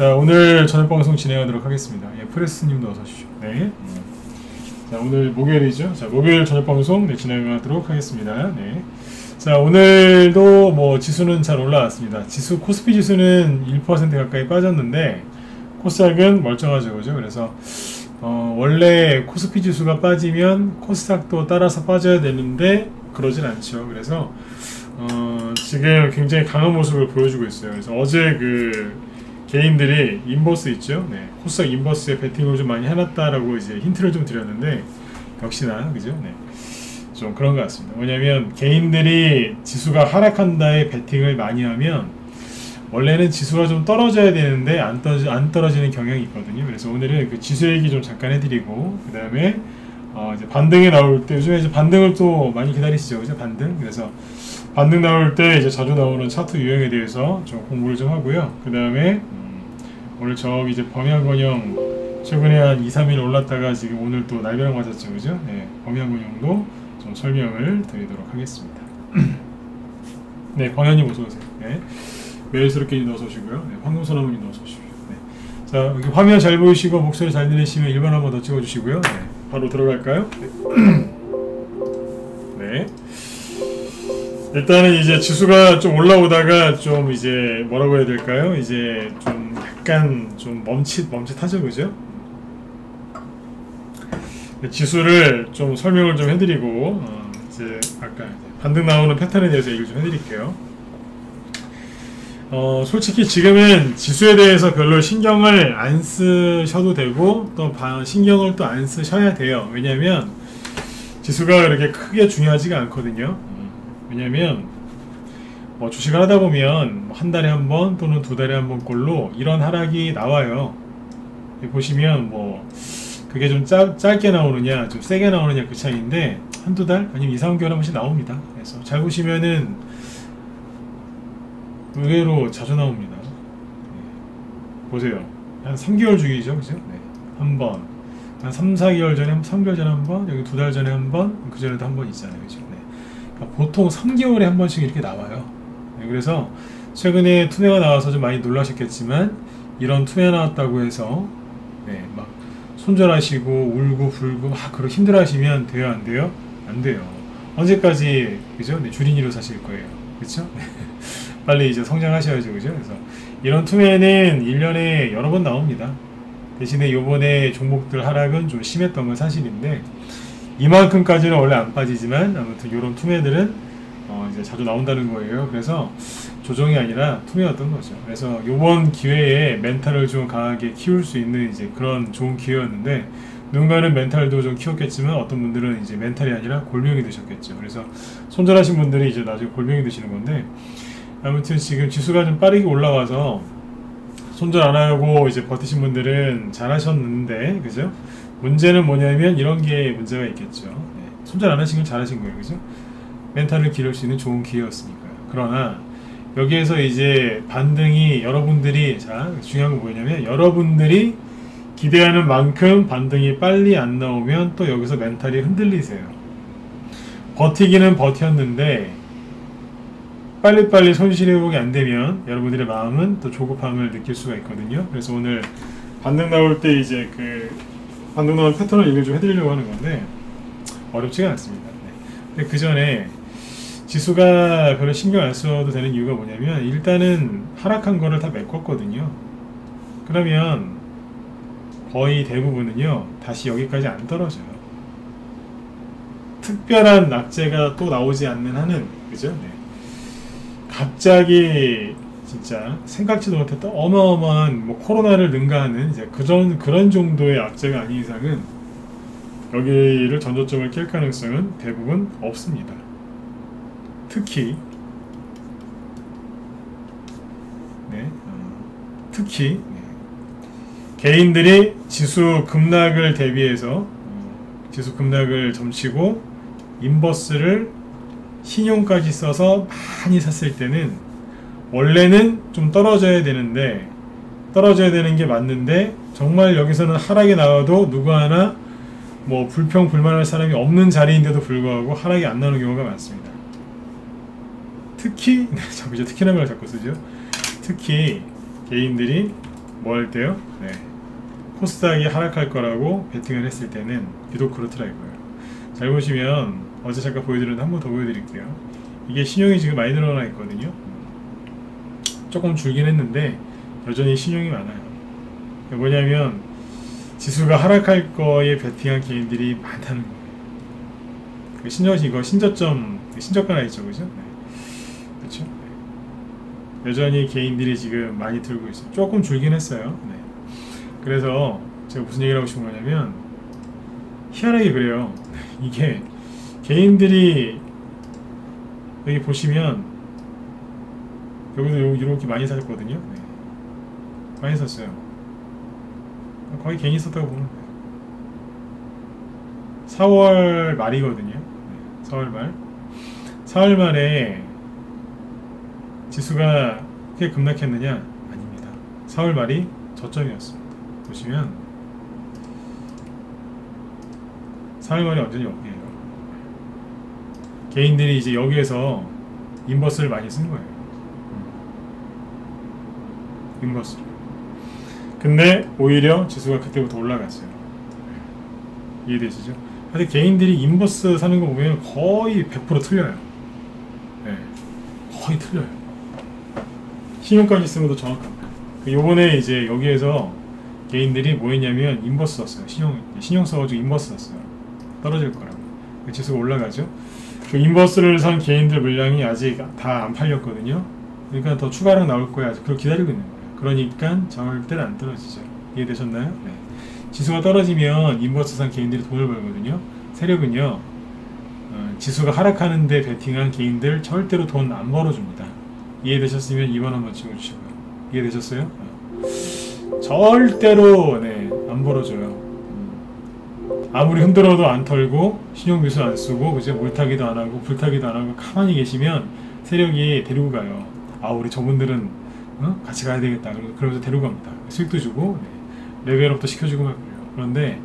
자, 오늘 저녁 방송 진행하도록 하겠습니다. 예, 프레스님도 어서 오십시오. 네. 자, 오늘 목요일이죠. 자, 목요일 저녁 방송 네, 진행하도록 하겠습니다. 네. 자, 오늘도 뭐 지수는 잘 올라왔습니다. 지수 코스피 지수는 1% 가까이 빠졌는데 코스닥은 멀쩡하죠, 그죠? 그래서 원래 코스피 지수가 빠지면 코스닥도 따라서 빠져야 되는데 그러진 않죠. 그래서 지금 굉장히 강한 모습을 보여주고 있어요. 그래서 어제 그 개인들이 인버스 있죠? 네, 코스닥 인버스에 베팅을 좀 많이 해놨다라고 이제 힌트를 좀 드렸는데 역시나 그죠? 네, 좀 그런 것 같습니다. 왜냐하면 개인들이 지수가 하락한다에 베팅을 많이 하면 원래는 지수가 좀 떨어져야 되는데 안 떨어지는 경향이 있거든요. 그래서 오늘은 그 지수 얘기 좀 잠깐 해드리고 그 다음에 이제 반등이 나올 때 요즘에 이제 반등을 또 많이 기다리시죠, 그죠? 반등. 그래서 반등 나올 때 이제 자주 나오는 차트 유형에 대해서 좀 공부를 좀 하고요. 그 다음에 오늘 저기 이제 범위한권형 최근에 한 2, 3일 올랐다가 지금 오늘 또 날벼락 맞았죠, 그죠? 네, 범위한권형도 좀 설명을 드리도록 하겠습니다. 네, 광현님 어서오세요. 네, 매일스럽게님 어서오시고요. 네, 황금소나무님 어서오십시오. 네. 자, 여기 화면 잘 보이시고 목소리 잘 들리시면 1번 한번 더 찍어주시고요. 네, 바로 들어갈까요? 네. 일단은 이제 지수가 좀 올라오다가 좀 이제 뭐라고 해야 될까요? 이제 좀 약간 좀 멈칫하죠, 그죠? 지수를 좀 설명을 좀 해드리고 이제 아까 반등 나오는 패턴에 대해서 얘기를 좀 해드릴게요. 솔직히 지금은 지수에 대해서 별로 신경을 안 쓰셔도 되고 또 신경을 또 안 쓰셔야 돼요. 왜냐면 지수가 그렇게 크게 중요하지가 않거든요. 왜냐면 뭐 주식을 하다 보면 한 달에 한 번 또는 두 달에 한 번 꼴로 이런 하락이 나와요. 보시면 뭐 그게 좀 짧게 나오느냐 좀 세게 나오느냐 그 차이인데 한두 달 아니면 2, 3개월에 한 번씩 나옵니다. 그래서 잘 보시면은 의외로 자주 나옵니다. 보세요. 한 3개월 주기죠, 그죠? 네. 한 번. 한 3, 4개월 전에, 3개월 전에 한 번, 여기 2달 전에 한 번, 그 전에도 한 번 있잖아요, 그죠? 네. 그러니까 보통 3개월에 한 번씩 이렇게 나와요. 네. 그래서 최근에 투매가 나와서 좀 많이 놀라셨겠지만 이런 투매 나왔다고 해서 네, 막 손절하시고 울고 불고 막 그렇게 힘들어하시면 돼요, 안 돼요? 안 돼요. 언제까지 그죠? 네, 주린이로 사실 거예요, 그렇죠? 빨리 이제 성장하셔야죠, 그죠? 그래서 이런 투매는 1년에 여러 번 나옵니다. 대신에 요번에 종목들 하락은 좀 심했던 건 사실인데 이만큼까지는 원래 안 빠지지만 아무튼 이런 투매들은 이제 자주 나온다는 거예요. 그래서 조정이 아니라 투매였던 거죠. 그래서 요번 기회에 멘탈을 좀 강하게 키울 수 있는 이제 그런 좋은 기회였는데 누군가는 멘탈도 좀 키웠겠지만 어떤 분들은 이제 멘탈이 아니라 골병이 되셨겠죠. 그래서 손절하신 분들이 이제 나중에 골병이 되시는 건데 아무튼 지금 지수가 좀 빠르게 올라와서 손절 안 하고 이제 버티신 분들은 잘하셨는데, 그죠? 문제는 뭐냐면 이런 게 문제가 있겠죠. 네. 손절 안 하신 건 잘하신 거예요, 그죠? 멘탈을 기를 수 있는 좋은 기회였으니까요. 그러나 여기에서 이제 반등이 여러분들이 중요한 건 뭐냐면 여러분들이 기대하는 만큼 반등이 빨리 안 나오면 또 여기서 멘탈이 흔들리세요. 버티기는 버텼는데 빨리빨리 손실회복이 안 되면 여러분들의 마음은 또 조급함을 느낄 수가 있거든요. 그래서 오늘 반등 나올 때 이제 그 반등 나온 패턴을 얘기를 좀 해드리려고 하는 건데 어렵지가 않습니다. 네. 근데 그 전에 지수가 별로 신경 안 써도 되는 이유가 뭐냐면 일단은 하락한 거를 다 메꿨거든요. 그러면 거의 대부분은요 다시 여기까지 안 떨어져요. 특별한 낙제가 또 나오지 않는 한은, 그죠? 네. 갑자기 진짜 생각지도 못했던 어마어마한 뭐 코로나를 능가하는 이제 그런 정도의 악재가 아닌 이상은 여기를 전저점을 깰 가능성은 대부분 없습니다. 특히 개인들이 지수 급락을 대비해서 지수 급락을 점치고 인버스를 신용까지 써서 많이 샀을 때는 원래는 좀 떨어져야 되는데 떨어져야 되는 게 맞는데 정말 여기서는 하락이 나와도 누구 하나 뭐 불평불만할 사람이 없는 자리인데도 불구하고 하락이 안 나오는 경우가 많습니다. 특히 특히나 말 자꾸 쓰죠. 특히 개인들이 뭐 할 때요? 네. 코스닥이 하락할 거라고 베팅을 했을 때는 유독 그렇더라고요. 잘 보시면 어제 잠깐 보여드렸는데 한 번 더 보여드릴게요. 이게 신용이 지금 많이 늘어나 있거든요. 조금 줄긴 했는데 여전히 신용이 많아요. 뭐냐면 지수가 하락할 거에 베팅한 개인들이 많다는 거예요. 이거 신저가나 있죠, 그죠? 네. 그렇죠? 네. 여전히 개인들이 지금 많이 들고 있어요. 조금 줄긴 했어요. 네. 그래서 제가 무슨 얘기를 하고 싶은 거냐면 희한하게 그래요. 이게 개인들이 여기 보시면 여기도 이렇게 많이 사셨거든요. 네. 많이 샀어요. 거의 개인이 썼다고 보면 돼요. 4월 말이거든요. 네. 4월 말. 4월 말에 지수가 크게 급락했느냐? 아닙니다. 4월 말이 저점이었습니다. 보시면 4월 말이 완전히 여기에요. 개인들이 이제 여기에서 인버스를 많이 쓴 거예요. 인버스. 근데 오히려 지수가 그때부터 올라갔어요. 이해되시죠? 근데 개인들이 인버스 사는 거 보면 거의 100% 틀려요. 네. 거의 틀려요. 신용까지 쓰면 더 정확합니다. 요번에 이제 여기에서 개인들이 뭐 했냐면 인버스 썼어요. 신용 써가지고 인버스 썼어요. 떨어질 거라고. 지수가 올라가죠. 그 인버스를 산 개인들 물량이 아직 다 안 팔렸거든요. 그러니까 더 추가로 나올 거야. 그걸 기다리고 있는 거예요. 그러니까 절대로 안 떨어지죠. 이해되셨나요? 네. 지수가 떨어지면 인버스 산 개인들이 돈을 벌거든요. 세력은요, 지수가 하락하는데 베팅한 개인들 절대로 돈 안 벌어줍니다. 이해되셨으면 2번 한번 찍어주시고요. 이해되셨어요? 절대로 네, 안 벌어줘요. 아무리 흔들어도 안 털고 신용미수 안 쓰고 그죠? 물타기도 안 하고 불타기도 안 하고 가만히 계시면 세력이 데리고 가요. 아, 우리 저분들은 같이 가야 되겠다. 그러면서 데리고 갑니다. 수익도 주고 네, 레벨업도 시켜주고 막 그래요. 그런데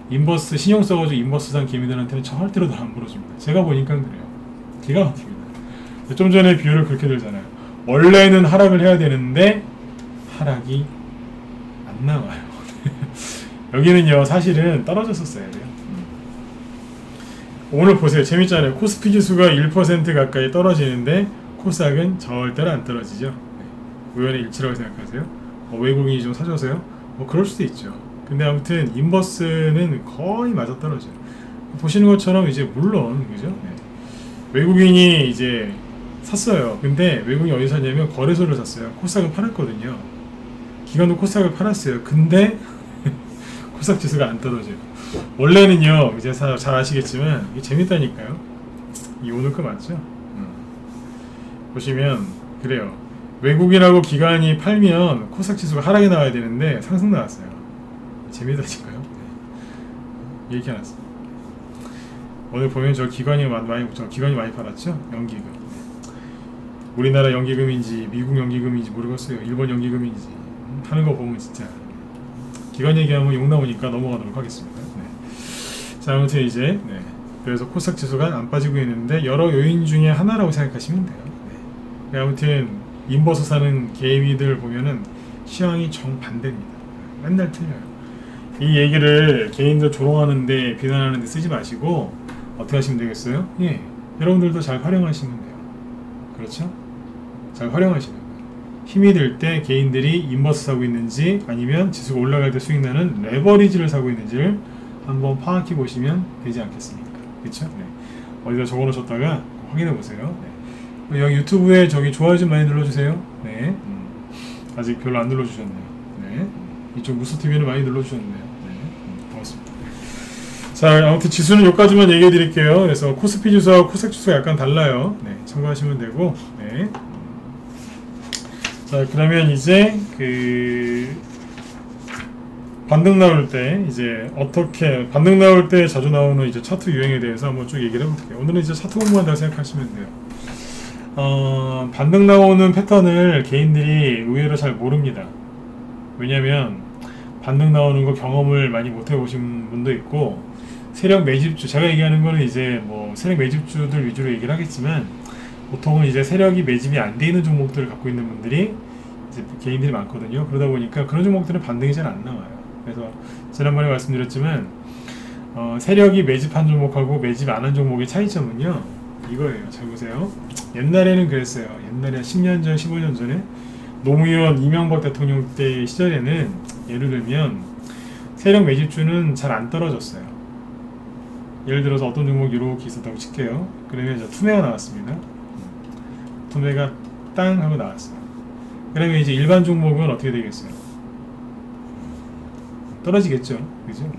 인버스 신용 써가지고 인버스 산 개미들한테는 절대로 더 안 벌어줍니다. 제가 보니까 그래요. 기가 막힙니다. 좀 전에 비율을 그렇게 들잖아요. 원래는 하락을 해야 되는데 하락이 안 나와요. 여기는요 사실은 떨어졌었어야 돼요. 오늘 보세요. 재밌잖아요. 코스피 지수가 1% 가까이 떨어지는데 코스닥은 절대로 안 떨어지죠. 네. 우연의 일치라고 생각하세요? 외국인이 좀 사줘서요? 그럴 수도 있죠. 근데 아무튼 인버스는 거의 맞아떨어져요. 보시는 것처럼 이제 물론 그죠? 네. 외국인이 이제 샀어요. 근데 외국인이 어디서 샀냐면 거래소를 샀어요. 코스닥을 팔았거든요. 기관도 코스닥을 팔았어요. 근데 코스닥 지수가 안 떨어져요. 원래는요, 이제 잘 아시겠지만 이게 재밌다니까요. 이 오늘 거 맞죠? 보시면 그래요. 외국인하고 기관이 팔면 코스닥 지수가 하락이 나와야 되는데 상승 나왔어요. 재밌다니까요. 네. 얘기 해놨어. 오늘 보면 저 기관이 많이 팔았죠? 연기금. 우리나라 연기금인지 미국 연기금인지 모르겠어요. 일본 연기금인지 하는 거 보면 진짜 기관 얘기하면 욕 나오니까 넘어가도록 하겠습니다. 네. 자, 아무튼 이제 그래서 코스닥 지수가 안 빠지고 있는데 여러 요인 중에 하나라고 생각하시면 돼요. 네. 아무튼 인버스 사는 개미들 보면은 시황이 정반대입니다. 맨날 틀려요. 이 얘기를 개인들 조롱하는데 비난하는데 쓰지 마시고 어떻게 하시면 되겠어요? 예, 여러분들도 잘 활용하시면 돼요. 그렇죠? 잘 활용하시는 거예요. 힘이 들 때 개인들이 인버스 사고 있는지 아니면 지수가 올라갈 때 수익 나는 레버리지를 사고 있는지를 한번 파악해 보시면 되지 않겠습니까? 그렇죠? 네. 어디다 적어 놓으셨다가 확인해 보세요. 네. 여기 유튜브에 저기 좋아요 좀 많이 눌러주세요. 네. 아직 별로 안 눌러주셨네요. 네. 이쪽 무스TV는 많이 눌러주셨네요. 네. 고맙습니다. 자, 아무튼 지수는 여기까지만 얘기해 드릴게요. 그래서 코스피 지수와 코스닥 지수가 약간 달라요. 네. 참고하시면 되고. 네. 자, 그러면 이제 반등 나올 때 이제 어떻게 반등 나올 때 자주 나오는 이제 차트 유행에 대해서 한번 쭉 얘기를 해볼게요. 오늘은 이제 차트 공부한다고 생각하시면 돼요. 반등 나오는 패턴을 개인들이 의외로 잘 모릅니다. 왜냐면 반등 나오는 거 경험을 많이 못 해보신 분도 있고, 세력 매집주, 제가 얘기하는 거는 이제 뭐 세력 매집주들 위주로 얘기를 하겠지만, 보통은 이제 세력이 매집이 안 돼 있는 종목들을 갖고 있는 분들이 이제 이제 개인들이 많거든요. 그러다 보니까 그런 종목들은 반등이 잘 안 나와요. 그래서 지난번에 말씀드렸지만 세력이 매집한 종목하고 매집 안 한 종목의 차이점은요 이거예요. 잘 보세요. 옛날에는 그랬어요. 옛날에 10년 전, 15년 전에 노무현, 이명박 대통령 때 시절에는 예를 들면 세력 매집주는 잘 안 떨어졌어요. 예를 들어서 어떤 종목이 이렇게 있었다고 칠게요. 그러면 이제 투매가 나왔습니다. 투매가 땅 하고 나왔어요. 그러면 이제 일반 종목은 어떻게 되겠어요? 떨어지겠죠. 그죠?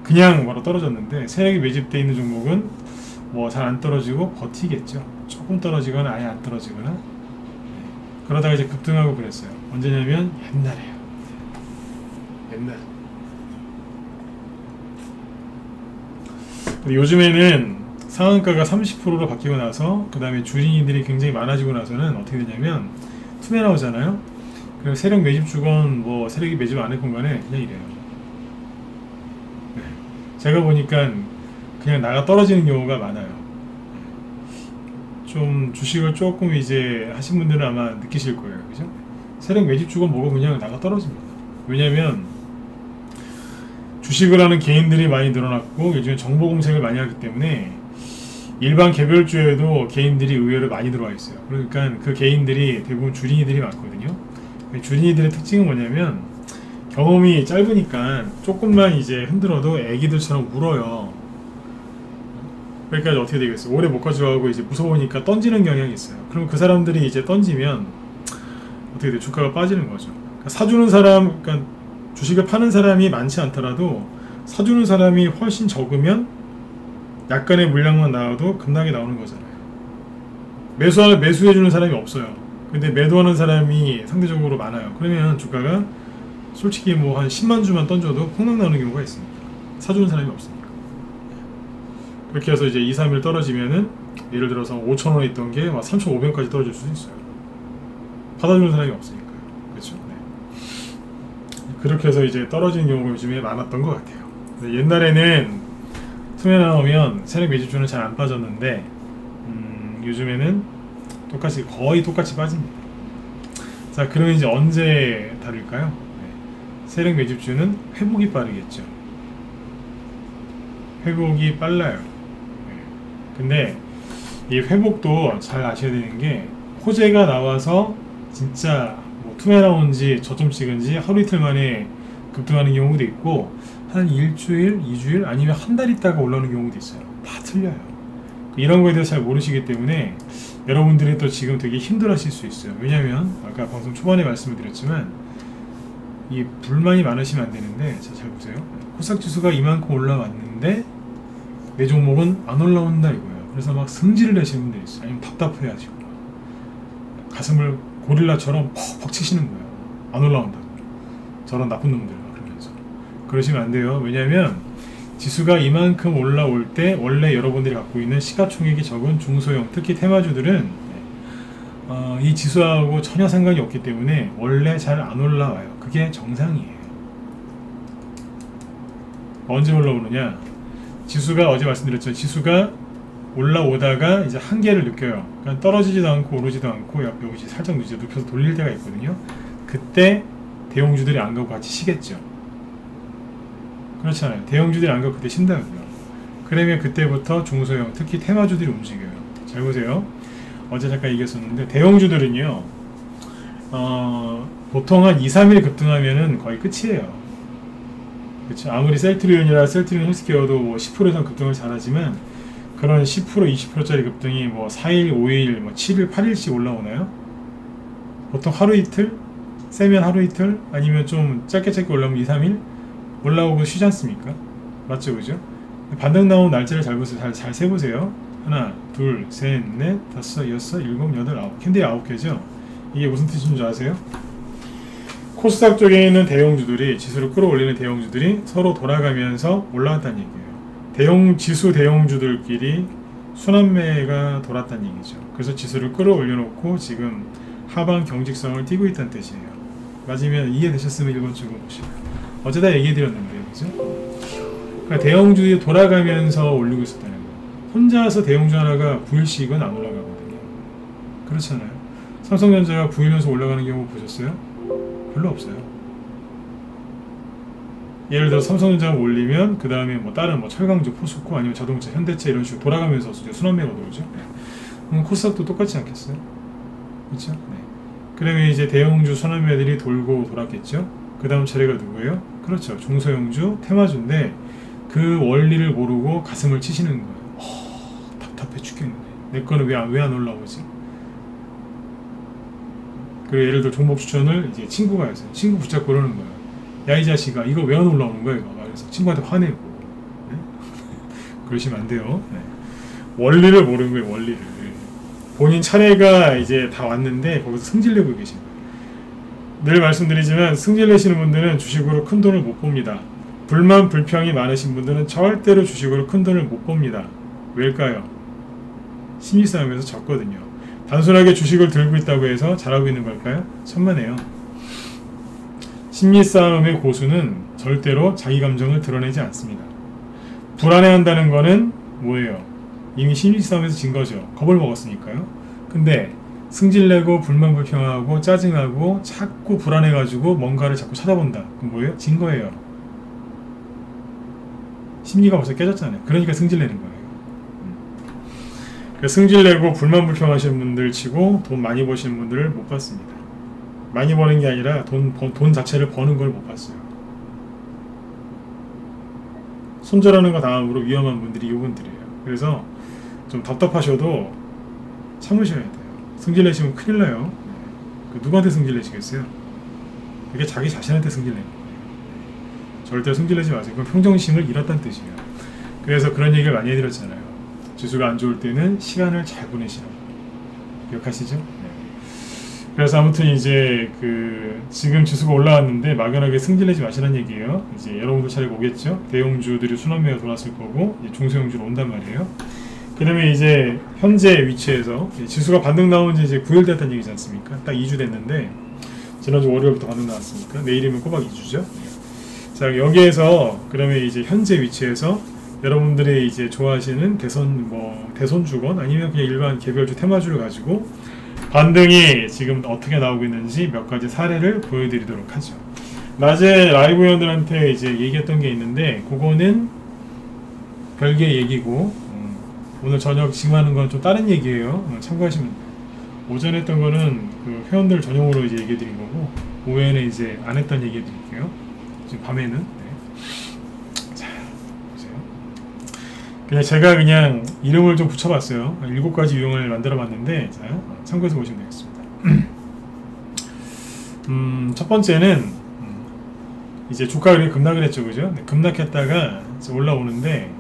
그냥 바로 떨어졌는데 세력이 매집되어 있는 종목은 뭐 잘 안 떨어지고 버티겠죠. 조금 떨어지거나 아예 안 떨어지거나. 그러다가 이제 급등하고 그랬어요. 언제냐면 옛날에요. 옛날. 요즘에는 상한가가 30%로 바뀌고 나서 그 다음에 주린이들이 굉장히 많아지고 나서는 어떻게 되냐면 투매 나오잖아요. 그럼 세력 매집 주건 뭐 세력이 매집 안 했건 간에 그냥 이래요. 네. 제가 보니까 그냥 나가 떨어지는 경우가 많아요. 좀 주식을 조금 이제 하신 분들은 아마 느끼실 거예요. 그죠? 세력 매집 주건 뭐고 그냥 나가 떨어집니다. 왜냐면 주식을 하는 개인들이 많이 늘어났고 요즘에 정보 검색을 많이 하기 때문에 일반 개별주에도 개인들이 의외로 많이 들어와 있어요. 그러니까 그 개인들이 대부분 주린이들이 많거든요. 주린이들의 특징은 뭐냐면 경험이 짧으니까 조금만 이제 흔들어도 애기들처럼 울어요. 그러니까 어떻게 되겠어요? 오래 못 가져가고 이제 무서우니까 던지는 경향이 있어요. 그럼 그 사람들이 이제 던지면 어떻게 돼? 주가가 빠지는 거죠. 그러니까 사주는 사람, 그러니까 주식을 파는 사람이 많지 않더라도 사주는 사람이 훨씬 적으면 약간의 물량만 나와도 급락이 나오는 거잖아요. 매수해주는 사람이 없어요. 근데 매도하는 사람이 상대적으로 많아요. 그러면 주가가 솔직히 뭐 한 10만 주만 던져도 폭락 나오는 경우가 있습니다. 사주는 사람이 없으니까. 그렇게 해서 이제 2, 3일 떨어지면은 예를 들어서 5,000원에 있던 게 막 3,500원까지 떨어질 수도 있어요. 받아주는 사람이 없으니까요. 그렇죠? 네. 그렇게 해서 이제 떨어지는 경우가 요즘에 많았던 것 같아요. 옛날에는 투매 나오면 세력 매집주는 잘 안 빠졌는데 요즘에는 거의 똑같이 빠집니다. 자, 그러면 이제 언제 다를까요? 네. 세력 매집주는 회복이 빠르겠죠. 회복이 빨라요. 네. 근데 이 회복도 잘 아셔야 되는 게 호재가 나와서 진짜 뭐 투매 나온 지 저점 찍은 지 하루 이틀 만에 급등하는 경우도 있고 한 일주일, 2주일 아니면 한 달 있다가 올라오는 경우도 있어요. 다 틀려요. 이런 거에 대해서 잘 모르시기 때문에 여러분들이 또 지금 되게 힘들어 하실 수 있어요. 왜냐면 아까 방송 초반에 말씀을 드렸지만 이 불만이 많으시면 안 되는데 잘 보세요. 코스닥지수가 이만큼 올라왔는데 내 종목은 안 올라온다 이거예요. 그래서 막 승질을 내시는 분들이 있어요. 아니면 답답해가지고 가슴을 고릴라처럼 퍽퍽 치시는 거예요. 안 올라온다고. 저런 나쁜 놈들 그러면서. 그러시면 안 돼요. 왜냐면 지수가 이만큼 올라올 때 원래 여러분들이 갖고 있는 시가총액이 적은 중소형, 특히 테마주들은 이 지수하고 전혀 상관이 없기 때문에 원래 잘 안 올라와요. 그게 정상이에요. 언제 올라오느냐? 지수가 어제 말씀드렸죠. 지수가 올라오다가 이제 한계를 느껴요. 그러니까 떨어지지도 않고 오르지도 않고 여기 살짝 눕혀서 돌릴 때가 있거든요. 그때 대형주들이 안 가고 같이 쉬겠죠. 그렇잖아요. 대형주들이 안 가고 그때 쉰다고요. 그러면 그때부터 중소형, 특히 테마주들이 움직여요. 잘 보세요. 어제 잠깐 얘기했었는데 대형주들은요 보통 한 2, 3일 급등하면은 거의 끝이에요. 그렇죠. 아무리 셀트리온이나 셀트리온 헬스케어도 뭐 10% 이상 급등을 잘하지만 그런 10%, 20%짜리 급등이 뭐 4일, 5일, 뭐 7일, 8일씩 올라오나요? 보통 하루 이틀? 세면 하루 이틀? 아니면 좀 짧게 올라오면 2, 3일? 올라오고 쉬지 않습니까? 맞죠, 그죠? 반등 나온 날짜를 잘 보세요. 잘 세보세요. 하나, 둘, 셋, 넷, 다섯, 여섯, 일곱, 여덟, 아홉. 캔들이 9개죠? 이게 무슨 뜻인 줄 아세요? 코스닥 쪽에 있는 대형주들이, 지수를 끌어올리는 대형주들이 서로 돌아가면서 올라갔다는 얘기예요. 지수 대형주들끼리 순환매가 돌았다는 얘기죠. 그래서 지수를 끌어올려놓고 지금 하방 경직성을 띠고 있다는 뜻이에요. 맞으면 이해되셨으면 1번 쪽으로 보시고요. 어제 다 얘기해드렸는데, 그죠? 그러니까 대형주들이 돌아가면서 올리고 있었다는 거예요. 혼자서 대형주 하나가 9일씩은 안 올라가거든요. 그렇잖아요. 삼성전자가 9일 연속 올라가는 경우 보셨어요? 별로 없어요. 예를 들어 삼성전자가 올리면 그 다음에 뭐 다른 뭐 철강주, 포스코 아니면 자동차, 현대차 이런 식으로 돌아가면서 순환매가 돌죠. 코스닥도 똑같지 않겠어요? 그렇죠? 네. 그러면 이제 대형주 순환매들이 돌고 돌았겠죠. 그 다음 차례가 누구예요? 그렇죠. 중소형주, 테마주인데 그 원리를 모르고 가슴을 치시는 거예요. 답답해 죽겠네. 내 거는 왜 안 올라오지? 그리고 예를 들어 종목 추천을 이제 친구가 했어요. 친구 붙잡고 그러는 거예요. 야, 이 자식아, 이거 왜 안 올라오는 거야? 이거. 그래서 친구한테 화내고. 네? 그러시면 안 돼요. 네. 원리를 모르는 거예요, 원리를. 본인 차례가 이제 다 왔는데 거기서 승질내고 계신 거예요. 늘 말씀드리지만 승질내시는 분들은 주식으로 큰 돈을 못 봅니다. 불만 불평이 많으신 분들은 절대로 주식으로 큰 돈을 못 봅니다. 왜일까요? 심리싸움에서 졌거든요. 단순하게 주식을 들고 있다고 해서 잘하고 있는 걸까요? 천만에요. 심리싸움의 고수는 절대로 자기 감정을 드러내지 않습니다. 불안해한다는 거는 뭐예요? 이미 심리싸움에서 진 거죠. 겁을 먹었으니까요. 근데 승질내고 불만불평하고 짜증하고 자꾸 불안해가지고 뭔가를 자꾸 찾아본다. 그럼 뭐예요? 진 거예요. 심리가 벌써 깨졌잖아요. 그러니까 승질내는 거예요. 승질내고 불만불평하시는 분들 치고 돈 많이 버시는 분들을 못 봤습니다. 많이 버는 게 아니라 돈 자체를 버는 걸 못 봤어요. 손절하는 거 다음으로 위험한 분들이 이분들이에요. 그래서 좀 답답하셔도 참으셔야 돼요. 승질내시면 큰일 나요. 누구한테 승질내시겠어요? 그게 자기 자신한테 승질내는 거예요. 절대 승질내지 마세요. 그건 평정심을 잃었다는 뜻이에요. 그래서 그런 얘기를 많이 해드렸잖아요. 지수가 안 좋을 때는 시간을 잘 보내시라고. 기억하시죠? 네. 그래서 아무튼 이제 지금 지수가 올라왔는데 막연하게 승질내지 마시라는 얘기예요. 이제 여러분들 차례가 오겠죠? 대형주들이 순환매가 돌았을 거고 이제 중소형주로 온단 말이에요. 그러면 이제 현재 위치에서 지수가 반등 나온 지 이제 9일 됐다는 얘기지 않습니까? 딱 2주 됐는데 지난주 월요일부터 반등 나왔으니까 내일이면 꼬박 2주죠. 자, 여기에서 그러면 이제 현재 위치에서 여러분들이 이제 좋아하시는 대선주건 아니면 그냥 일반 개별주 테마주를 가지고 반등이 지금 어떻게 나오고 있는지 몇 가지 사례를 보여드리도록 하죠. 낮에 라이브 회원들한테 이제 얘기했던 게 있는데 그거는 별개의 얘기고 오늘 저녁 지금 하는 건 좀 다른 얘기예요. 참고하시면 돼요. 오전에 했던 거는 그 회원들 전용으로 이제 얘기해 드린 거고 오후에는 이제 안 했던 얘기해 드릴게요. 지금 밤에는 자 보세요. 제가 그냥 이름을 좀 붙여봤어요. 7가지 유형을 만들어 봤는데 자, 참고해서 보시면 되겠습니다. 첫 번째는 이제 주가가 이렇게 급락을 했죠, 그죠? 급락했다가 올라오는데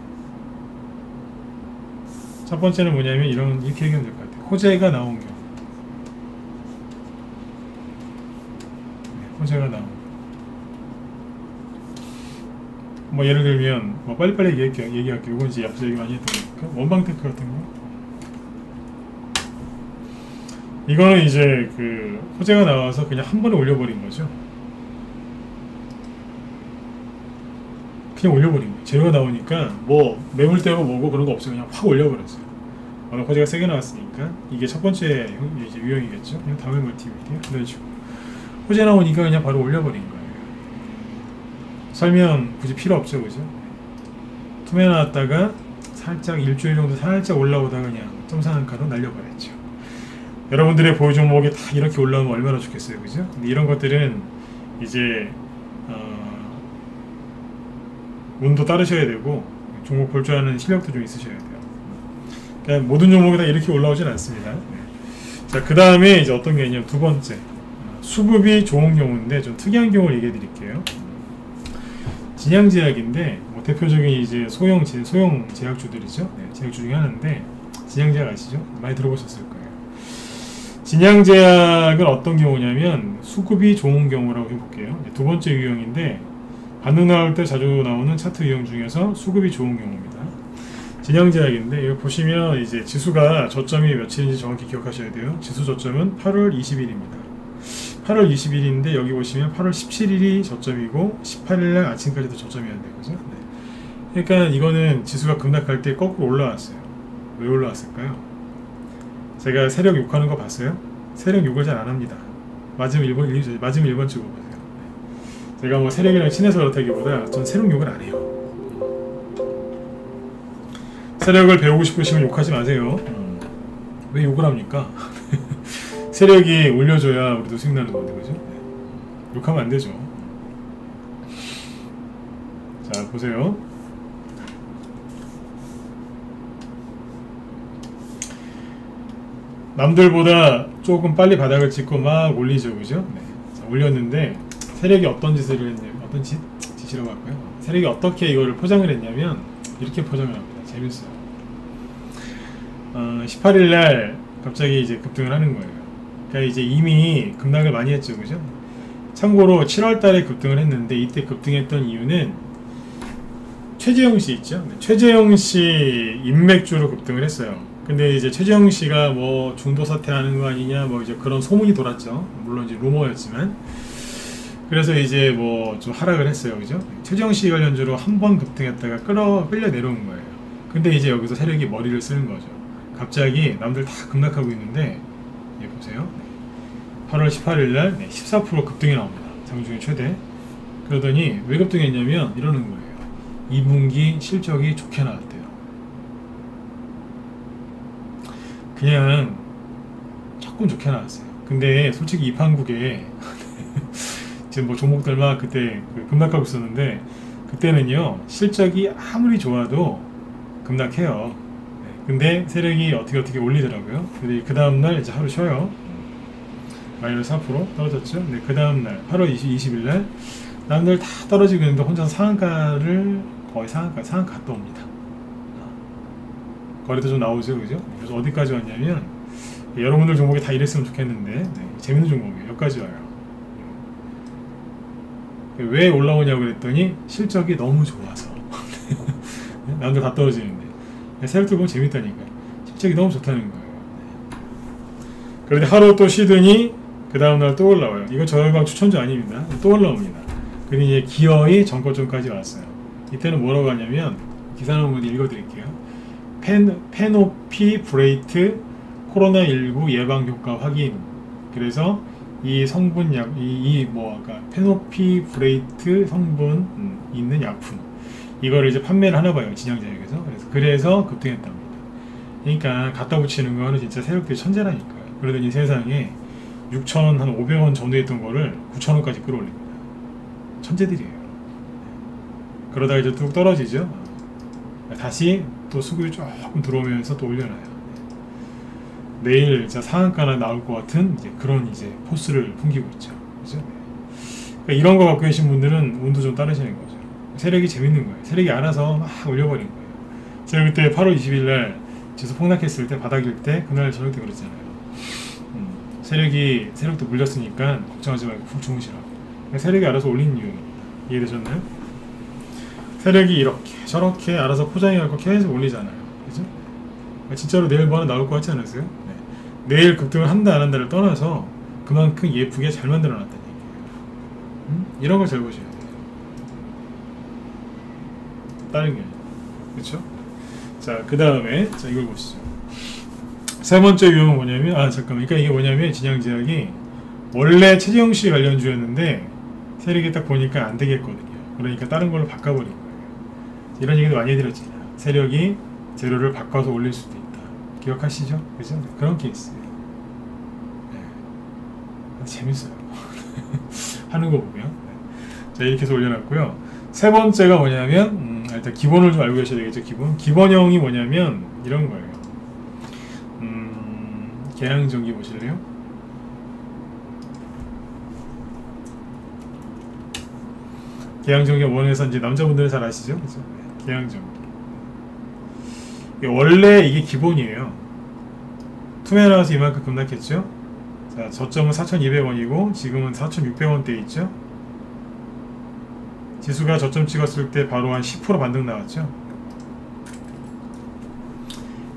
첫 번째는 뭐냐면 이렇게 얘기하면 될 것 같아요. 호재가 나온 경우. 호재가 나온 경우. 뭐 예를 들면 뭐 빨리빨리 얘기할게요. 이건 이제 앞서 얘기 많이 했던 거니까 원방테크 같은 거. 이거는 이제 호재가 나와서 그냥 한 번에 올려버린 거죠. 그냥 올려버린 거예요. 재료가 나오니까 뭐 매물대고 뭐고 그런 거 없어요. 그냥 확 올려버렸어요. 오늘 호재가 세게 나왔으니까 이게 첫 번째 이제 유형이겠죠. 그냥 다음에 멀티미디어 이런 식으로 호재 나오니까 그냥 바로 올려버린 거예요. 설명 굳이 필요 없죠, 그죠? 투매 나왔다가 살짝 일주일 정도 살짝 올라오다가 그냥 점상한가로 날려버렸죠. 여러분들의 보유 종목이 다 이렇게 올라오면 얼마나 좋겠어요, 그죠? 근데 이런 것들은 이제 운도 따르셔야 되고 종목 볼 줄 아는 실력도 좀 있으셔야 돼요. 그러니까 모든 종목이 다 이렇게 올라오진 않습니다. 자, 그 다음에 이제 어떤 게 있냐면 두 번째 수급이 좋은 경우인데 좀 특이한 경우를 얘기해 드릴게요. 진양제약인데 뭐 대표적인 이제 소형 제약주들이죠. 제약주 중에 하나인데 진양제약 아시죠? 많이 들어보셨을 거예요. 진양제약은 어떤 경우냐면 수급이 좋은 경우라고 해볼게요. 두 번째 유형인데 반등 나올 때 자주 나오는 차트 유형 중에서 수급이 좋은 경우입니다. 진양제약인데 여기 보시면 이제 지수가 저점이 며칠인지 정확히 기억하셔야 돼요. 지수 저점은 8월 20일입니다. 8월 20일인데 여기 보시면 8월 17일이 저점이고 18일날 아침까지도 저점이었는데 그죠? 네. 그러니까 이거는 지수가 급락할 때 거꾸로 올라왔어요. 왜 올라왔을까요? 제가 세력 욕하는 거 봤어요? 세력 욕을 잘 안 합니다. 맞으면 1번 찍어보세요. 제가 뭐 세력이랑 친해서 그렇다기보다 전 세력 욕을 안 해요. 세력을 배우고 싶으시면 욕하지 마세요. 왜 욕을 합니까? 세력이 올려줘야 우리도 수익 나는 건데, 그죠? 욕하면 안 되죠. 자, 보세요. 남들보다 조금 빨리 바닥을 찍고 막 올리죠, 그죠? 네. 자, 올렸는데 세력이 어떤 짓을 했냐면, 어떤 짓이라고 할까요? 세력이 어떻게 이거를 포장을 했냐면 이렇게 포장을 합니다. 재밌어요. 18일날 갑자기 이제 급등을 하는 거예요. 그러니까 이제 이미 급락을 많이 했죠, 그죠? 참고로 7월달에 급등을 했는데 이때 급등했던 이유는 최재형 씨 있죠? 네. 최재형 씨 인맥주로 급등을 했어요. 근데 이제 최재형 씨가 뭐 중도 사퇴하는 거 아니냐, 뭐 이제 그런 소문이 돌았죠. 물론 이제 루머였지만. 그래서 이제 뭐 좀 하락을 했어요, 그죠? 최재형 씨 관련주로 한 번 급등했다가 끌려 내려온 거예요. 근데 이제 여기서 세력이 머리를 쓰는 거죠. 갑자기 남들 다 급락하고 있는데, 예, 보세요. 8월 18일날 14% 급등이 나옵니다. 장중에 최대. 그러더니 왜 급등했냐면 이러는 거예요. 2분기 실적이 좋게 나왔대요. 그냥 조금 좋게 나왔어요. 근데 솔직히 이 판국에 지금 뭐 종목들 막 그때 급락하고 있었는데, 그때는요 실적이 아무리 좋아도 급락해요. 근데 세력이 어떻게 올리더라고요. 근데 그 다음날 이제 하루 쉬어요. 마이너스 4% 떨어졌죠. 네, 그 다음날 8월 20일날 남들 다 떨어지고 있는데 혼자 상한가를 거의 상한가 갔다 옵니다. 거래도 좀 나오죠, 그죠? 그래서 어디까지 왔냐면, 여러분들 종목이 다 이랬으면 좋겠는데, 네, 재밌는 종목이에요. 여기까지 와요. 왜 올라오냐고 그랬더니 실적이 너무 좋아서. 남들 다 떨어지는데 세력들 보면 재밌다니까. 실적이 너무 좋다는 거예요. 그런데 하루 또 쉬더니 그 다음날 또 올라와요. 이거 저혈방 추천주 아닙니다. 또 올라옵니다. 그리고 이제 기어이 전고점까지 왔어요. 이때는 뭐라고 하냐면, 기사 한번 읽어드릴게요. 페노피브레이트 코로나19 예방 효과 확인. 그래서 이 성분약, 아까 페노피브레이트 성분 있는 약품, 이거를 이제 판매를 하나 봐요, 진양제약에서. 그래서 급등했답니다. 그러니까 갖다 붙이는 거는 진짜 세력들이 천재라니까요. 그러더니 세상에 6,000원, 한 500원 정도 했던 거를 9,000원까지 끌어올립니다. 천재들이에요. 그러다가 이제 뚝 떨어지죠. 다시 또 수급이 조금 들어오면서 또 올려놔요. 내일 진짜 상한가나 나올 것 같은 이제 그런 이제 포스를 풍기고 있죠. 그죠? 그러니까 이런 거 갖고 계신 분들은 운도 좀 따르시는 거죠. 세력이 재밌는 거예요. 세력이 알아서 막 올려버린 거예요. 제가 그때 8월 20일날 지수 폭락했을 때, 바닥일 때, 그날 저녁 때 그랬잖아요. 세력도 물렸으니까 걱정하지 말고 푹 주무시라고. 세력이 알아서 올린 이유입니다. 이해되셨나요? 세력이 이렇게 저렇게 알아서 포장해갖고 계속 올리잖아요. 그죠? 진짜로 내일 뭐 하나 나올 것 같지 않으세요? 네. 내일 급등을 한다 안 한다를 떠나서 그만큼 예쁘게 잘 만들어놨다는 얘기예요. 이런 걸 잘 보셔야 돼요. 다른 게 아니에요. 그렇죠? 자, 그 다음에 이걸 보시죠. 세 번째 유형은 뭐냐면, 그러니까 이게 뭐냐면, 진양제약이 원래 최재형 씨 관련주였는데 세력이 딱 보니까 안 되겠거든요. 그러니까 다른 걸로 바꿔버린 거예요. 이런 얘기도 많이 해드렸잖아요. 세력이 재료를 바꿔서 올릴 수도 있다. 기억하시죠? 그죠? 그런 케이스예요. 네. 재밌어요. 하는 거 보면. 네. 자, 이렇게 해서 올려놨고요. 세 번째가 뭐냐면, 일단 기본을 좀 알고 계셔야 되겠죠. 기본형이 뭐냐면 이런 거예요. 계양전기 보실래요? 계양전기 원에서 이제 남자분들은 잘 아시죠? 그죠? 네, 계양전기. 원래 이게 기본이에요. 투매 나와서 이만큼 급락했죠? 자, 저점은 4,200원이고 지금은 4,600원대 있죠? 지수가 저점 찍었을 때 바로 한 10% 반등 나왔죠?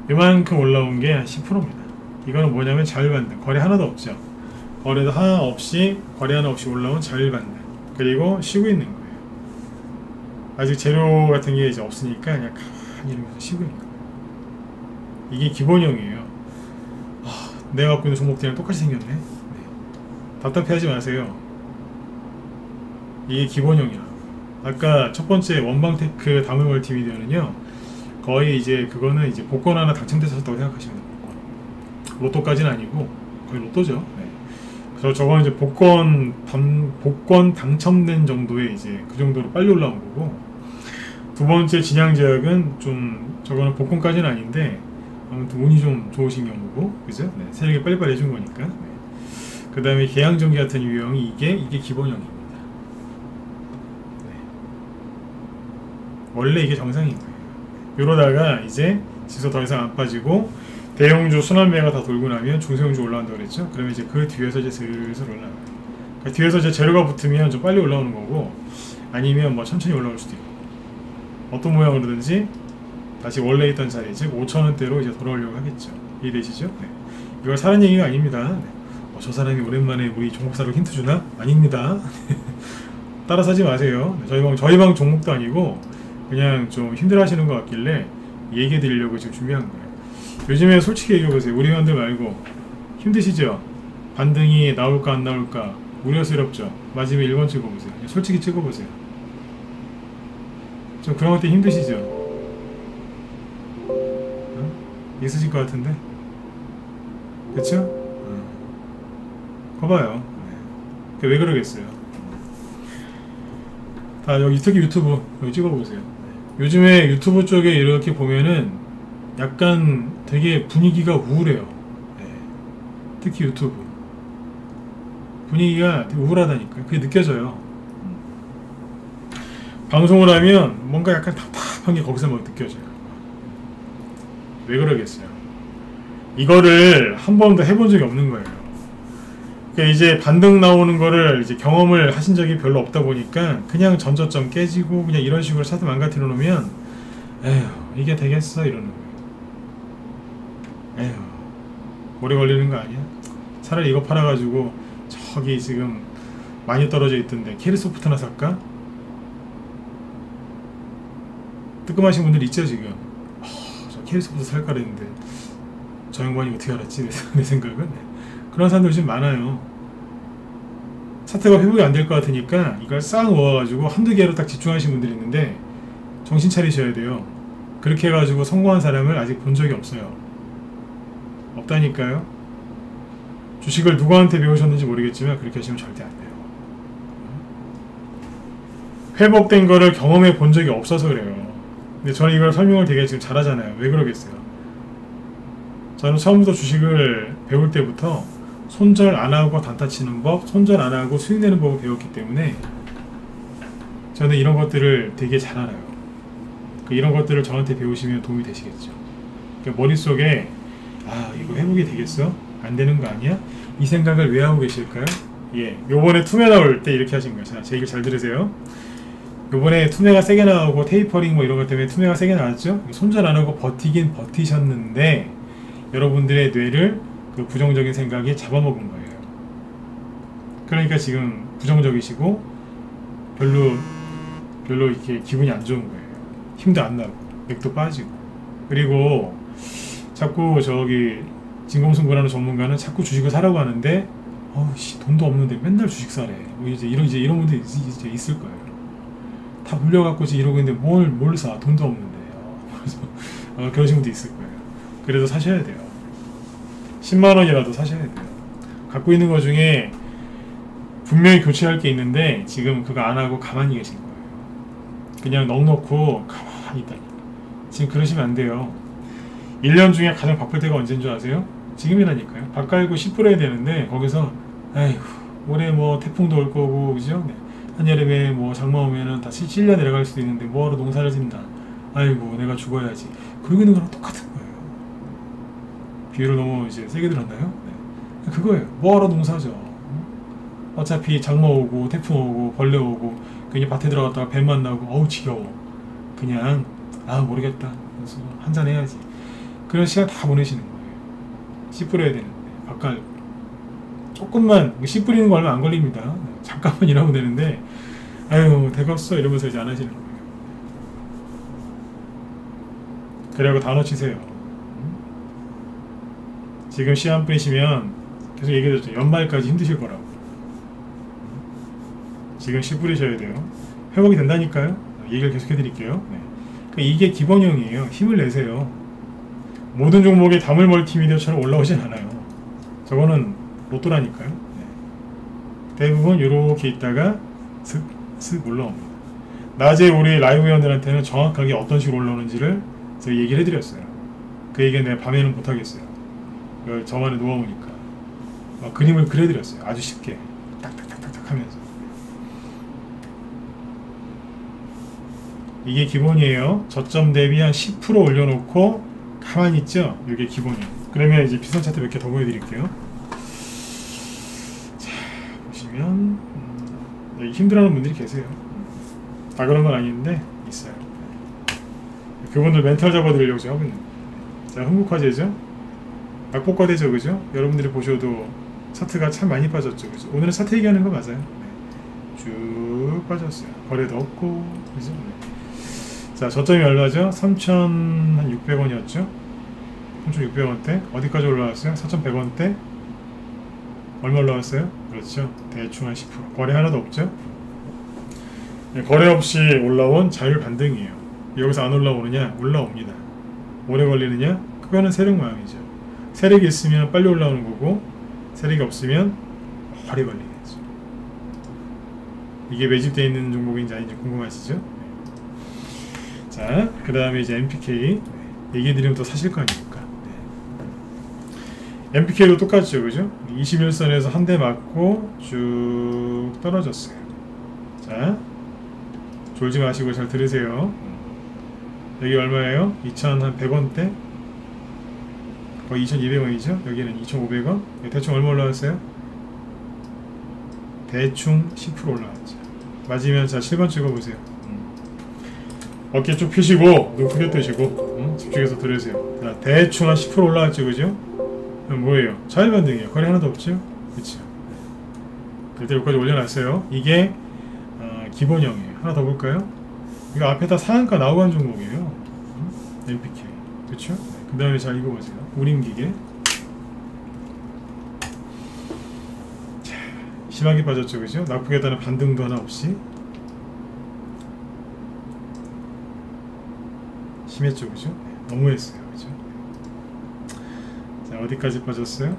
이만큼 올라온 게 한 10%입니다. 이거는 뭐냐면 자율반등. 거래 하나도 없죠. 거래 하나 없이 올라온 자율반등. 그리고 쉬고 있는 거예요. 아직 재료 같은 게 이제 없으니까 그냥 가만히 이러면서 쉬고 있는 거예요. 이게 기본형이에요. 내가 갖고 있는 종목들이랑 똑같이 생겼네. 네. 답답해하지 마세요. 이게 기본형이야. 아까 첫 번째 원방테크 다물 멀티미디어는요, 거의 이제 그거는 이제 복권 하나 당첨되셨다고 생각하시면 돼요. 복권. 로또까지는 아니고 거의 로또죠. 네. 그래서 저거는 이제 복권 당첨된 정도의 이제 그 정도로 빨리 올라온 거고, 두 번째 진양제약은 좀 저거는 복권까지는 아닌데 아무튼 운이 좀 좋으신 경우고, 그죠? 네. 세력이 빨리빨리 해준 거니까. 네. 그 다음에 계양전기 같은 유형이 이게 기본형입니다. 네. 원래 이게 정상인 거예요. 이러다가 이제 지수 더 이상 안 빠지고 대형주 순환매가 다 돌고 나면 중소형주 올라간다고 그랬죠? 그러면 이제 그 뒤에서 이제 슬슬 올라가요. 그러니까 뒤에서 이제 재료가 붙으면 좀 빨리 올라오는 거고, 아니면 뭐 천천히 올라올 수도 있고, 어떤 모양으로든지 다시 원래 있던 자리, 즉 5,000원대로 이제 돌아오려고 하겠죠. 이해되시죠? 네. 이걸 사는 얘기가 아닙니다. 네. 저 사람이 오랜만에 우리 종목 사러 힌트 주나? 아닙니다. 따라 사지 마세요. 네. 저희 방 종목도 아니고 그냥 좀 힘들어 하시는 것 같길래 얘기해 드리려고 지금 준비한 거예요. 요즘에 솔직히 얘기해 보세요. 우리 회원들 말고 힘드시죠? 반등이 나올까 안 나올까 우려스럽죠? 마지막에 1번 찍어보세요. 솔직히 찍어보세요. 좀 그런 것때 힘드시죠? 어? 있으실 것 같은데? 그쵸? 거봐요. 네. 왜 그러겠어요? 다 여기 특히 유튜브 여기 찍어보세요. 요즘에 유튜브 쪽에 이렇게 보면은 약간 되게 분위기가 우울해요. 네. 특히 유튜브 분위기가 되게 우울하다니까요. 그게 느껴져요. 방송을 하면 뭔가 약간 답답한 게 거기서 막 느껴져요. 왜 그러겠어요? 이거를 한 번도 해본 적이 없는 거예요. 그러니까 이제 반등 나오는 거를 이제 경험을 하신 적이 별로 없다 보니까 그냥 전저점 깨지고 그냥 이런 식으로 차트 망가뜨려 놓으면 에휴 이게 되겠어 이러는 거예요. 에휴 오래 걸리는 거 아니야? 차라리 이거 팔아가지고 저기 지금 많이 떨어져 있던데 캐리소프트나 살까? 뜨끔하신 분들 있죠 지금. 저 캐리소프트 살까 그랬는데 저 양반이 어떻게 알았지? 내 생각은. 그런 사람들 좀 많아요. 차트가 회복이 안 될 것 같으니까 이걸 싹 모아가지고 한두 개로 딱 집중하시는 분들이 있는데 정신 차리셔야 돼요. 그렇게 해가지고 성공한 사람을 아직 본 적이 없어요. 없다니까요. 주식을 누구한테 배우셨는지 모르겠지만 그렇게 하시면 절대 안 돼요. 회복된 거를 경험해 본 적이 없어서 그래요. 근데 저는 이걸 설명을 되게 지금 잘하잖아요. 왜 그러겠어요? 저는 처음부터 주식을 배울 때부터 손절 안 하고 단타 치는 법, 손절 안 하고 수익 내는 법을 배웠기 때문에 저는 이런 것들을 되게 잘 알아요. 이런 것들을 저한테 배우시면 도움이 되시겠죠. 그러니까 머릿속에 아 이거 회복이 되겠어? 안 되는 거 아니야? 이 생각을 왜 하고 계실까요? 예, 요번에 투매 나올 때 이렇게 하신 거예요. 자, 제 얘기 잘 들으세요. 요번에 투매가 세게 나오고 테이퍼링 뭐 이런 것 때문에 투매가 세게 나왔죠? 손절 안 하고 버티긴 버티셨는데 여러분들의 뇌를 그 부정적인 생각이 잡아먹은 거예요. 그러니까 지금 부정적이시고 별로 이렇게 기분이 안 좋은 거예요. 힘도 안 나고 맥도 빠지고. 그리고 자꾸 저기 진검승부라는 전문가는 자꾸 주식을 사라고 하는데 어우씨 돈도 없는데 맨날 주식 사래. 뭐 이제 이런 분들이 이제 있을 거예요. 다 물려갖고 지금 이러고 있는데 뭘 사? 돈도 없는데요. 그래서 그러신 분도 있을 거예요. 그래도 사셔야 돼요. 10만원이라도 사셔야 돼요. 갖고 있는 것 중에 분명히 교체할 게 있는데 지금 그거 안 하고 가만히 계신 거예요. 그냥 넉넉고 가만히 있다니. 지금 그러시면 안 돼요. 1년 중에 가장 바쁠 때가 언제인 줄 아세요? 지금이라니까요. 밥 갈고 씨 뿌려야 되는데 거기서 아이고 올해 뭐 태풍도 올 거고 그죠? 네. 한여름에 뭐 장마 오면은 다 실려 내려갈 수도 있는데 뭐하러 농사를 짓나. 아이고 내가 죽어야지. 그러고 있는 거랑 똑같은 거예요. 비유를 너무 이제 세게 들었나요? 네. 그거예요. 뭐하러 농사죠? 어차피 장마 오고 태풍 오고 벌레 오고 그냥 밭에 들어갔다가 뱀 만나고 어우 지겨워. 그냥 모르겠다. 그래서 한잔 해야지. 그런 시간 다 보내시는 거예요. 씨 뿌려야 되는데 바깥 조금만 씨 뿌리는 거 얼마 안 걸립니다. 잠깐만 일하면 되는데 아유 되겠어 이러면서 이제 안 하시는 거예요. 그래고 단어 치세요. 지금 씨 한 뿌리시면 계속 얘기해줬죠. 연말까지 힘드실 거라고. 지금 씨 뿌리셔야 돼요. 회복이 된다니까요. 얘기를 계속 해드릴게요. 네. 그러니까 이게 기본형이에요. 힘을 내세요. 모든 종목이 다물 멀티미디어처럼 올라오진 않아요. 저거는 로또라니까요. 네. 대부분 이렇게 있다가 슥슥 올라옵니다. 낮에 우리 라이브 회원들한테는 정확하게 어떤 식으로 올라오는지를 제가 얘기를 해드렸어요. 그 얘기는 내가 밤에는 못하겠어요. 저만의 노하우니까. 그림을 그려드렸어요. 아주 쉽게 딱딱딱딱 하면서. 이게 기본이에요. 저점 대비 한 10% 올려놓고 가만히 있죠? 이게 기본이에요. 그러면 이제 비선 차트 몇 개 더 보여드릴게요. 자, 보시면 여기 힘들어하는 분들이 계세요. 다 그런 건 아닌데 있어요. 그분들 멘탈 잡아드리려고 제가 하고 있는 거예요. 자, 흥국화재죠? 낙폭과대죠, 그죠? 여러분들이 보셔도 차트가 참 많이 빠졌죠, 그죠? 오늘은 차트 얘기하는 거 맞아요. 네. 쭉 빠졌어요. 거래도 없고, 그죠? 네. 자, 저점이 얼마죠? 3,600원이었죠? 3,600원대. 어디까지 올라왔어요? 4,100원대. 얼마 올라왔어요? 그렇죠. 대충 한 10%. 거래 하나도 없죠? 네, 거래 없이 올라온 자율 반등이에요. 여기서 안 올라오느냐? 올라옵니다. 오래 걸리느냐? 그거는 세력 마음이죠. 세력이 있으면 빨리 올라오는 거고, 세력이 없으면 오래 걸리겠죠. 이게 매집되어 있는 종목인지 아닌지 궁금하시죠? 자, 그 다음에 이제 MPK. 얘기해드리면 또 사실 거 아닙니까? 네. MPK도 똑같죠, 그죠? 21선에서 한 대 맞고 쭉 떨어졌어요. 자, 졸지 마시고 잘 들으세요. 여기 얼마예요? 2,100원대? 거의 2,200원이죠? 여기는 2,500원? 대충 얼마 올라왔어요? 대충 10% 올라왔죠. 맞으면 자 7번 찍어보세요. 어깨 쭉 펴시고 눈 크게 뜨시고 집중해서 들으세요. 자, 대충 한 10% 올라왔죠, 그죠? 그럼 뭐예요? 자율반등이에요. 거래 하나도 없죠? 그쵸? 일단 여기까지 올려놨어요. 이게 기본형이에요. 하나 더 볼까요? 이거 앞에다 상한가 나오고 한 종목이에요. MPK. 그쵸? 그 다음에 잘 읽어보세요. 우림기계. 자, 심하게 빠졌죠, 그죠? 낙폭에 따른 반등도 하나 없이. 심했죠, 그죠? 너무했어요, 그죠? 자, 어디까지 빠졌어요?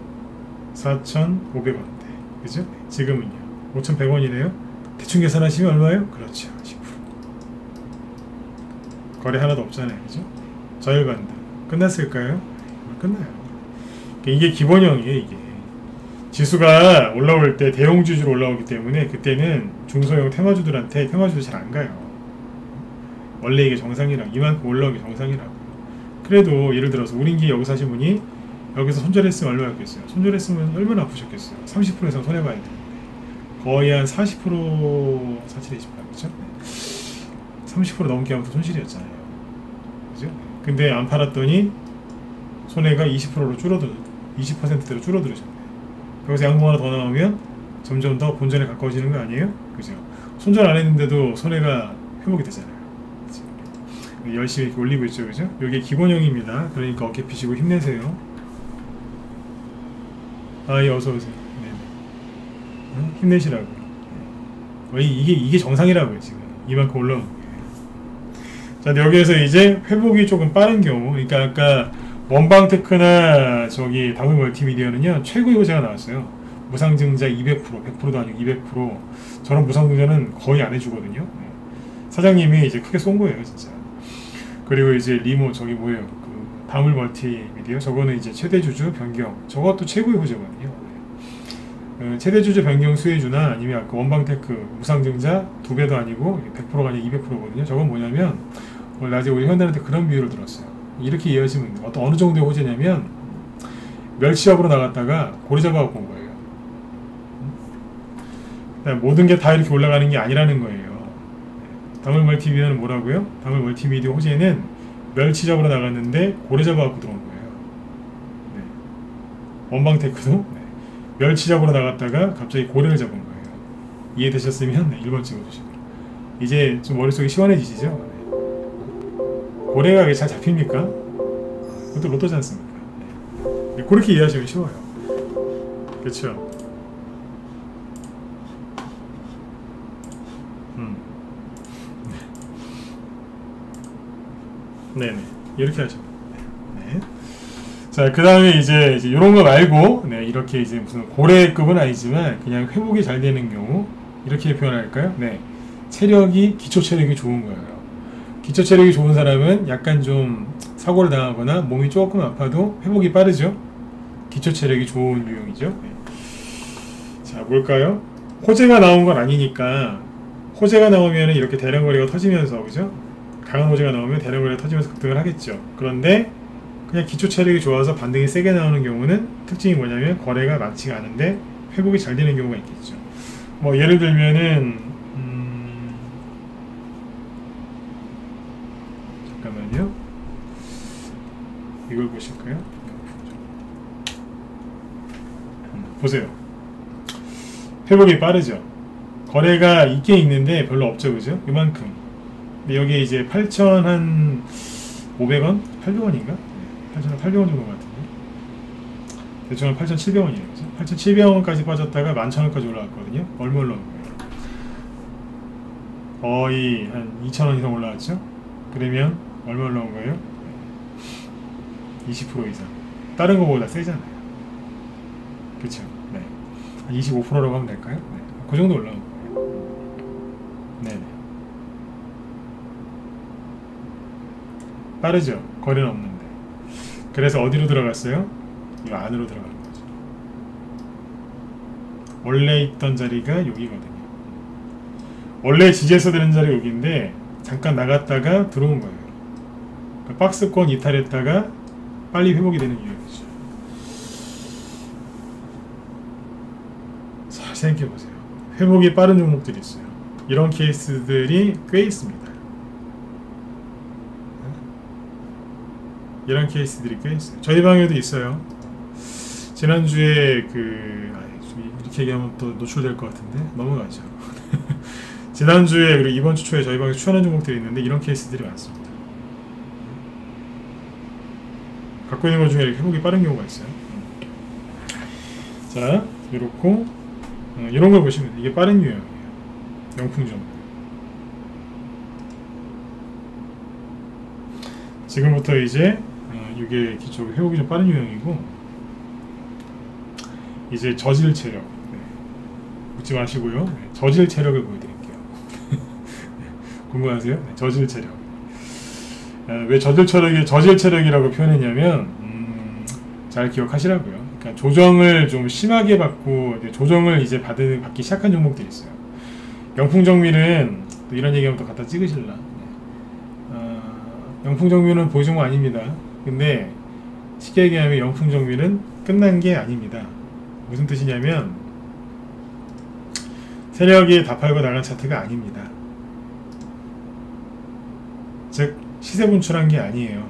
4,500원대. 그죠? 지금은요. 5,100원이네요. 대충 계산하시면 얼마예요? 그렇죠. 10%. 거래 하나도 없잖아요, 그죠? 자율반등. 끝났을까요? 끝나요. 이게 기본형이에요, 이게. 지수가 올라올 때 대형주주로 올라오기 때문에 그때는 중소형 테마주들한테 테마주도 잘 안 가요. 원래 이게 정상이라고, 이만큼 올라오기 정상이라고. 그래도 예를 들어서 우린기 여기서 하신 분이 여기서 손절했으면 얼마였겠어요? 손절했으면 얼마나 아프셨겠어요? 30% 이상 손해봐야 되는데 거의 한 40% 사치되십니다, 그렇죠? 30% 넘게 하면 손실이었잖아요, 그죠? 근데 안 팔았더니 손해가 20%로 줄어들, 20%대로 줄어들으셨네. 여기서 양봉 하나 더 나오면 점점 더 본전에 가까워지는 거 아니에요? 그죠? 손절 안 했는데도 손해가 회복이 되잖아요. 그죠? 열심히 이렇게 올리고 있죠, 그죠? 이게 기본형입니다. 그러니까 어깨 피시고 힘내세요. 예, 어서오세요. 네네. 힘내시라고요. 이게 정상이라고요, 지금. 이만큼 올라오는 게. 자, 여기에서 이제 회복이 조금 빠른 경우, 그러니까 아까 원방테크나 저기 다물 멀티미디어는요, 최고의 호재가 나왔어요. 무상증자 200%, 100%도 아니고 200%. 저런 무상증자는 거의 안 해주거든요. 사장님이 이제 크게 쏜 거예요, 진짜. 그리고 이제 리모, 저기 뭐예요? 그 다물 멀티미디어, 저거는 이제 최대주주 변경. 저것도 최고의 호재거든요. 최대주주 변경 수혜주나 아니면 아까 원방테크 무상증자 2배도 아니고 100%가 아니라 200%거든요. 저건 뭐냐면, 오늘 낮에 우리 회원들한테 그런 비유를 들었어요. 이렇게 이해하시면 돼요. 어느 정도의 호재냐면 멸치잡으로 나갔다가 고리 잡아갖고 온 거예요. 모든 게 다 이렇게 올라가는 게 아니라는 거예요. 다물 멀티미디어는 뭐라고요? 다물 멀티미디어 호재는 멸치 잡으러 나갔는데 고리 잡아갖고 들어온 거예요. 네. 원방테크도 네. 멸치 잡으러 나갔다가 갑자기 고래를 잡은 거예요. 이해되셨으면 네, 1번 찍어주시고. 이제 좀 머릿속이 시원해지시죠? 네. 고래가 잘 잡힙니까? 그것도 로또지 않습니까? 네. 그렇게 이해하시면 쉬워요. 그렇죠? 네네, 이렇게 하시면 네. 자, 그 다음에 이제 이런 거 말고, 네, 이렇게 이제 무슨 고래급은 아니지만 그냥 회복이 잘 되는 경우 이렇게 표현할까요? 네, 체력이 기초 체력이 좋은 거예요. 기초 체력이 좋은 사람은 약간 좀 사고를 당하거나 몸이 조금 아파도 회복이 빠르죠. 기초 체력이 좋은 유형이죠. 네. 자, 뭘까요? 호재가 나온 건 아니니까 호재가 나오면 이렇게 대량거래가 터지면서, 그죠? 강한 호재가 나오면 대량거래가 터지면서 급등을 하겠죠. 그런데 그냥 기초 체력이 좋아서 반등이 세게 나오는 경우는 특징이 뭐냐면 거래가 많지가 않은데 회복이 잘 되는 경우가 있겠죠. 뭐 예를 들면은 잠깐만요. 이걸 보실까요? 보세요. 회복이 빠르죠. 거래가 있긴 있는데 별로 없죠, 그죠? 이만큼. 근데 여기 이제 8,500원? 800원인가? 8,800원 정도 같은데. 대충 한 8,700원이에요. 그죠? 8,700원까지 빠졌다가 11,000원까지 올라왔거든요. 얼마 올라온 거예요? 거의 한 2,000원 이상 올라왔죠? 그러면 얼마 올라온 거예요? 20% 이상. 다른 거보다 세잖아요. 그쵸? 네. 25%라고 하면 될까요? 네. 그 정도 올라온 거예요. 네네. 빠르죠? 거래는 없는데. 그래서 어디로 들어갔어요? 이 안으로 들어간 거죠. 원래 있던 자리가 여기거든요. 원래 지지에서 되는 자리가 여기인데 잠깐 나갔다가 들어온 거예요. 그러니까 박스권 이탈했다가 빨리 회복이 되는 이유였죠. 잘 생각해보세요. 회복이 빠른 종목들이 있어요. 이런 케이스들이 꽤 있습니다. 이런 케이스들이 꽤 있어요. 저희 방에도 있어요. 지난주에 이렇게 얘기하면 또 노출될 것 같은데 넘어가죠. 지난주에 그리고 이번 주 초에 저희 방에 추천한 종목들이 있는데 이런 케이스들이 많습니다. 갖고 있는 것 중에 이렇게 회복이 빠른 경우가 있어요. 자, 이렇고 이런 걸 보시면 이게 빠른 유형이에요. 영풍점. 지금부터 이제 이게 기초 회복이 좀 빠른 유형이고, 이제 저질 체력. 네. 묻지 마시고요. 네. 저질 체력을 보여드릴게요. 네. 궁금하세요? 네. 저질 체력. 왜 저질 체력이라고 표현했냐면 잘 기억하시라고요. 그러니까 조정을 좀 심하게 받고 조정을 이제 받기 시작한 종목들이 있어요. 영풍정밀은 또 이런 얘기하면 또 갖다 찍으실라. 영풍정밀은 보유종목 아닙니다. 근데 쉽게 얘기하면 영풍정밀은 끝난 게 아닙니다. 무슨 뜻이냐면 세력이 다 팔고 나간 차트가 아닙니다. 즉 시세 분출한 게 아니에요.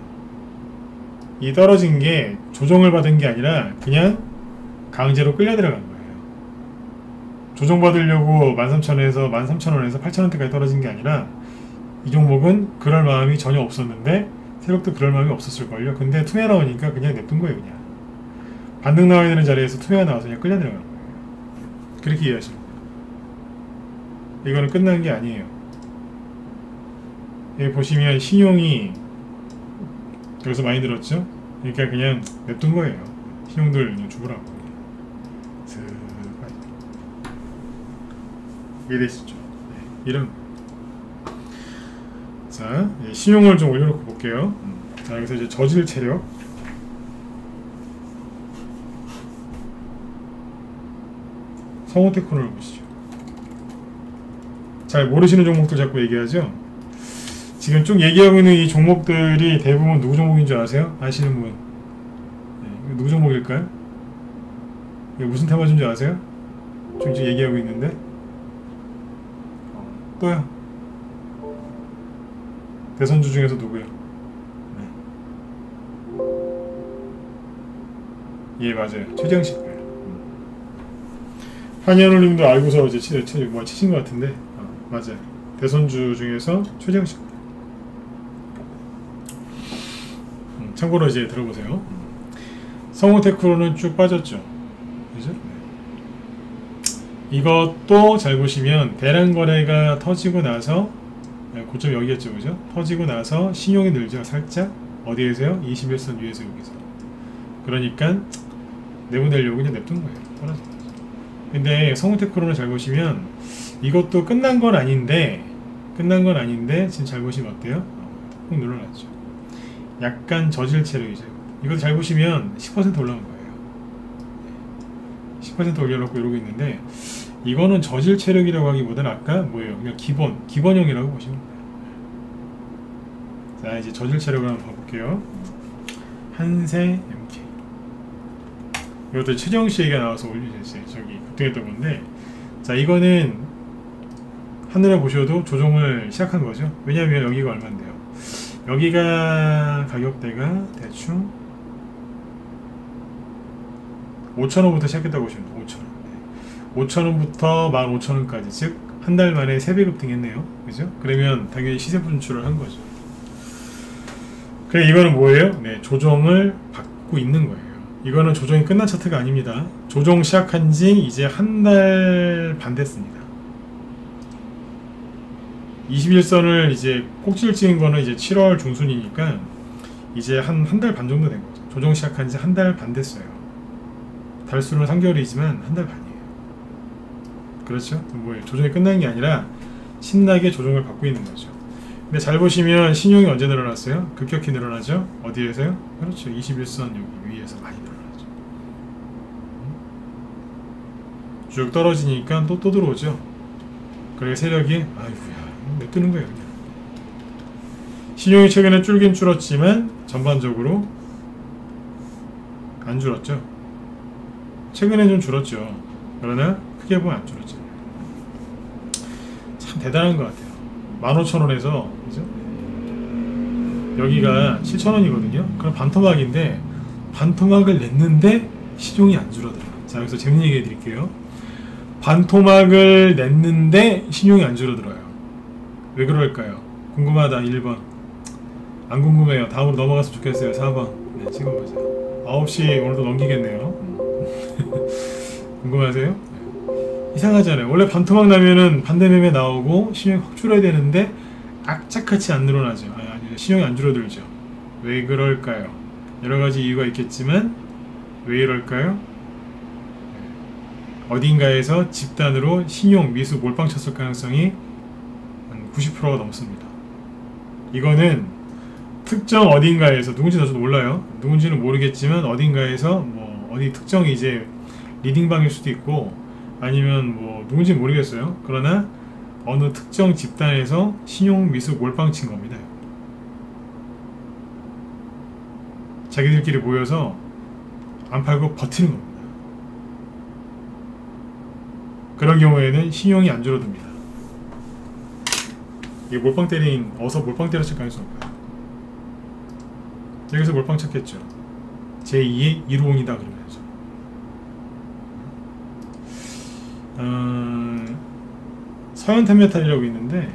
이 떨어진 게 조정을 받은 게 아니라 그냥 강제로 끌려 들어간 거예요. 조정받으려고 13,000원에서 13,000원에서 8,000원대까지 떨어진 게 아니라 이 종목은 그럴 마음이 전혀 없었는데 세력도 그럴 마음이 없었을걸요. 근데 투매 나오니까 그냥 냅둔 거예요. 그냥 반등 나와야 되는 자리에서 투매가 나와서 그냥 끌려 들어간 거예요. 그렇게 이해하시면 돼요. 이거는 끝난 게 아니에요. 여기 보시면 신용이 여기서 많이 들었죠? 그러니까 그냥 냅둔 거예요. 신용들 그냥 죽으라고. 이해되시죠? 네, 이런. 자, 신용을 좀 올려놓고 볼게요. 자, 여기서 이제 저질 체력. 성호테크노를 보시죠. 잘 모르시는 종목들 자꾸 얘기하죠? 지금 쭉 얘기하고 있는 이 종목들이 대부분 누구 종목인 줄 아세요? 아시는 분? 네, 누구 종목일까요? 이게 무슨 테마인 줄 아세요? 쭉 얘기하고 있는데 또요? 대선주 중에서 누구요? 네. 예, 맞아요. 최정식. 한현우님도 알고서 이제 치신 것 같은데, 맞아요. 대선주 중에서 최정식. 참고로 이제 들어보세요. 성우테크로는 쭉 빠졌죠. 그죠? 네. 이것도 잘 보시면 대량거래가 터지고 나서 고점 여기였죠. 그죠? 터지고 나서 신용이 늘죠. 살짝. 어디에서요? 21선 위에서 여기서. 그러니까 내보내려고 그냥 냅둔 거예요. 떨어진 거죠. 근데 성우테크로는 잘 보시면 이것도 끝난 건 아닌데 지금 잘 보시면 어때요? 꾹 눌러놨죠. 약간 저질 체력이죠. 이것도 잘 보시면 10% 올라온 거예요. 10% 올려놓고 이러고 있는데 이거는 저질 체력이라고 하기보다는 아까 뭐예요? 그냥 기본형이라고 보시면 돼요. 자, 이제 저질 체력을 한번 봐볼게요. 한세 MK. 이것도 최정씨 얘기가 나와서 올려주셨어요. 저기 급등했던 건데, 자, 이거는 하늘에 보셔도 조정을 시작한 거죠. 왜냐하면 여기가 얼마인데요? 여기가 가격대가 대충 5,000원부터 시작했다고 보시면 돼요. 5,000원부터 15,000원까지, 즉 한 달 만에 3배 급등했네요. 그죠? 그러면 당연히 시세 분출을 한 거죠. 그래, 이거는 뭐예요? 네, 조정을 받고 있는 거예요. 이거는 조정이 끝난 차트가 아닙니다. 조정 시작한 지 이제 한 달 반 됐습니다. 21선을 이제 꼭지를 찍은 거는 이제 7월 중순이니까 이제 한 달 반 정도 된 거죠. 조정 시작한 지 한 달 반 됐어요. 달수는 3개월이지만 한 달 반이에요. 그렇죠? 뭐예요? 조정이 끝난 게 아니라 신나게 조정을 받고 있는 거죠. 근데 잘 보시면 신용이 언제 늘어났어요? 급격히 늘어나죠? 어디에서요? 그렇죠. 21선 여기 위에서 많이 늘어나죠. 쭉 떨어지니까 또 들어오죠. 그래 세력이 아이고야 왜 뜨는 거예요 그냥. 신용이 최근에 줄긴 줄었지만 전반적으로 안 줄었죠. 최근에 좀 줄었죠. 그러나 크게 보면 안 줄었죠. 참 대단한 것 같아요. 15,000원에서 그죠? 여기가 7,000원이거든요. 그럼 반토막인데 반토막을 냈는데 신용이 안 줄어들어요. 자, 여기서 재밌는 얘기 해드릴게요. 반토막을 냈는데 신용이 안 줄어들어요. 왜 그럴까요? 궁금하다. 1번. 안 궁금해요. 다음으로 넘어갔으면 좋겠어요. 4번. 네, 찍어보세요. 9시 오늘도 넘기겠네요. 궁금하세요? 네. 이상하잖아요. 원래 반토막 나면은 반대매매 나오고 신용이 확 줄어야 되는데 악착같이 안 늘어나죠. 아니, 신용이 안 줄어들죠. 왜 그럴까요? 여러가지 이유가 있겠지만 왜 이럴까요? 어딘가에서 집단으로 신용 미수 몰빵 쳤을 가능성이 한 90%가 넘습니다. 이거는 특정 어딘가에서 누군지 저도 몰라요. 누군지는 모르겠지만 어딘가에서 뭐 어디 특정 이제 리딩방일 수도 있고 아니면 뭐 누군지 모르겠어요. 그러나 어느 특정 집단에서 신용 미수 몰빵 친 겁니다. 자기들끼리 모여서 안 팔고 버티는 겁니다. 그런 경우에는 신용이 안 줄어듭니다. 이게 몰빵 때린, 어서 몰빵 때렸을 가능성이 높아요. 여기서 몰빵 쳤겠죠. 제2의 1호원이다 그러면서. 서현탄메탈이라고 있는데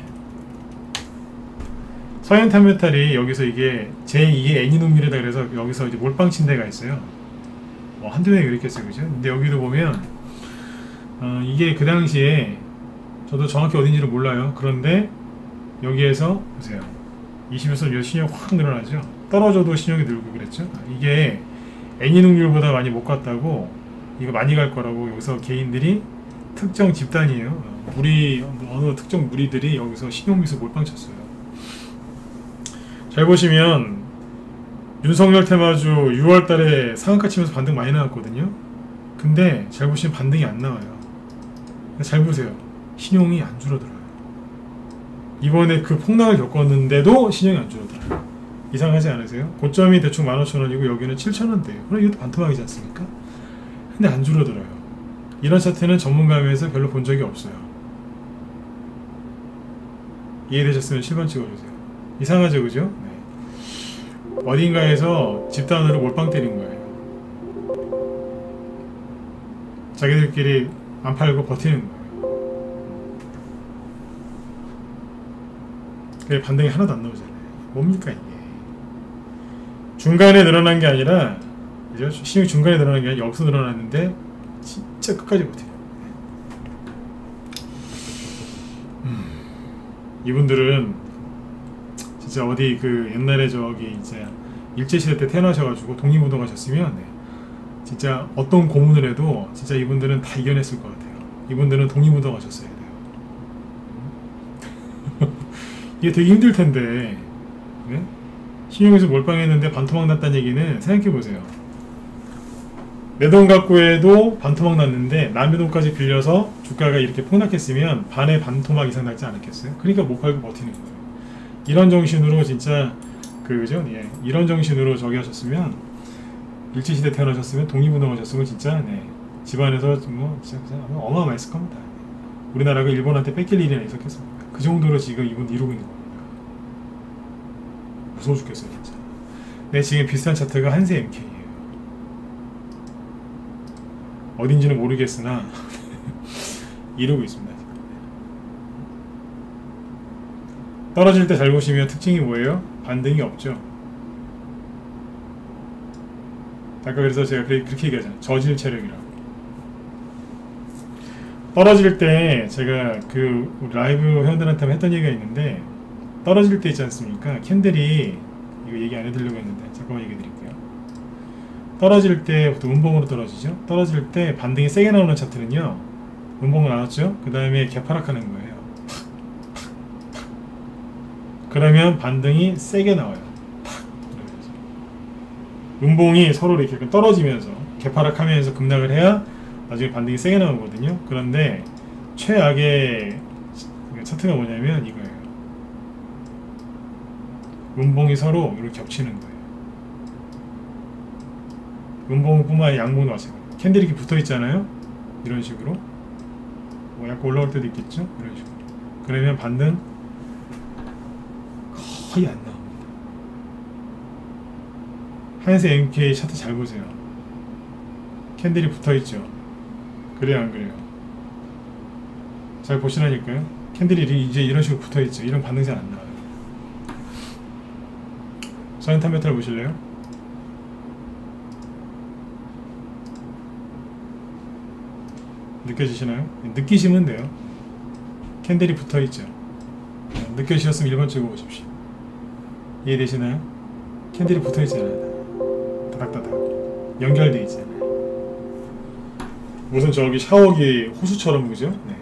서현탄메탈이 여기서 이게 제2의 애니노밀이다 그래서 여기서 이제 몰빵 친 데가 있어요. 뭐 한두 명이 그랬겠어요. 그죠? 근데 여기도 보면 이게 그 당시에 저도 정확히 어딘지를 몰라요. 그런데 여기에서 보세요. 21선 요 신용 확 늘어나죠. 떨어져도 신용이 늘고 그랬죠. 이게 애니능률보다 많이 못 갔다고 이거 많이 갈 거라고 여기서 개인들이 특정 집단이에요. 무리 어느 특정 무리들이 여기서 신용미수 몰빵 쳤어요. 잘 보시면 윤석열 테마주 6월달에 상한가 치면서 반등 많이 나왔거든요. 근데 잘 보시면 반등이 안 나와요. 잘 보세요. 신용이 안 줄어들어요. 이번에 그 폭락을 겪었는데도 신용이 안 줄어들어요. 이상하지 않으세요? 고점이 대충 15,000원이고 여기는 7,000원대예요. 그럼 이것도 반토막이지 않습니까? 근데 안 줄어들어요. 이런 차트는 전문가에서 별로 본 적이 없어요. 이해되셨으면 7번 찍어주세요. 이상하죠, 그죠? 네. 어딘가에서 집단으로 몰빵 때린 거예요. 자기들끼리 안 팔고 버티는 거예요. 그게 반등이 하나도 안 나오잖아요. 뭡니까 이게? 중간에 늘어난 게 아니라 그죠? 신용이 중간에 늘어나는 게 아니라 여기서 늘어났는데 진짜 끝까지 버티네요. 이분들은 진짜 어디 그 옛날에 저기 이제 일제시대 때 태어나셔가지고 독립운동하셨으면 네, 진짜 어떤 고문을 해도 진짜 이분들은 다 이겨냈을 것 같아요. 이분들은 독립운동하셨어야 돼요. 이게 되게 힘들 텐데 네? 신용에서 몰빵했는데 반토막 났다는 얘기는 생각해보세요. 내 돈 갖고 해도 반토막 났는데 남의 돈까지 빌려서 주가가 이렇게 폭락했으면 반의 반토막 이상 나지 않았겠어요? 그러니까 못 팔고 버티는 거예요. 이런 정신으로 진짜 그죠? 예. 이런 정신으로 저기 하셨으면 일제시대 태어나셨으면 독립운동 하셨으면 진짜 네. 집안에서 뭐 진짜 어마어마했을 겁니다. 우리나라가 일본한테 뺏길 일이나 있었겠습니까? 그 정도로 지금 이분 이루고 있는 겁니다. 무서워 죽겠어요 진짜. 네, 지금 비슷한 차트가 한세 MK예요. 어딘지는 모르겠으나 이러고 있습니다. 떨어질 때 잘 보시면 특징이 뭐예요? 반등이 없죠. 아까 그래서 제가 그렇게 얘기하잖아요. 저질 체력이라고. 떨어질 때 제가 그 라이브 회원들한테 했던 얘기가 있는데 떨어질 때 있지 않습니까? 캔들이 이거 얘기 안 해드리려고 했는데 잠깐만 얘기 드릴게요. 떨어질 때 보통 음봉으로 떨어지죠. 떨어질 때 반등이 세게 나오는 차트는요, 음봉 나왔죠? 그 다음에 개파락하는 거예요. 그러면 반등이 세게 나와요. 음봉이 서로 이렇게 떨어지면서 개파락하면서 급락을 해야 나중에 반등이 세게 나오거든요. 그런데 최악의 차트가 뭐냐면 이거예요. 음봉이 서로 이렇게 겹치는 거예요. 음봉뿐만 아니라 양봉도 마찬가지예요. 캔들이 이렇게 붙어 있잖아요. 이런 식으로 뭐 약간 올라올 때도 있겠죠. 이런 식으로. 그러면 반등 거의 안 나옵니다. 한세 MK 차트 잘 보세요. 캔들이 붙어 있죠. 그래요, 안 그래요? 잘 보시라니까요. 캔들이 이제 이런 식으로 붙어 있죠. 이런 반등 잘 안 나와요. 서현탄 메탈 보실래요? 느껴지시나요? 느끼시면 돼요. 캔들이 붙어 있죠. 느껴지셨으면 1번 찍어 보십시오. 이해되시나요? 캔들이 붙어 있잖아요. 다닥다닥 연결돼 있잖아요. 무슨 저기 샤워기 호수처럼, 그죠? 네.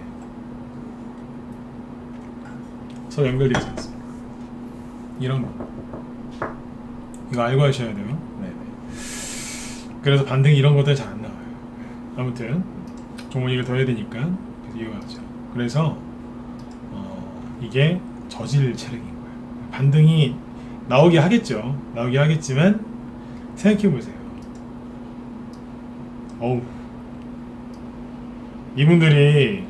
서로 연결돼 있지 않습니까? 이런 거. 이거 알고 하셔야 돼요. 네네. 그래서 반등이 이런 것들 잘 안 나와요. 아무튼 종목 얘기를 더 해야 되니까 이어가죠. 그래서 이게 저질 체력인 거예요. 반등이 나오게 하겠죠. 나오게 하겠지만 생각해 보세요. 어우, 이분들이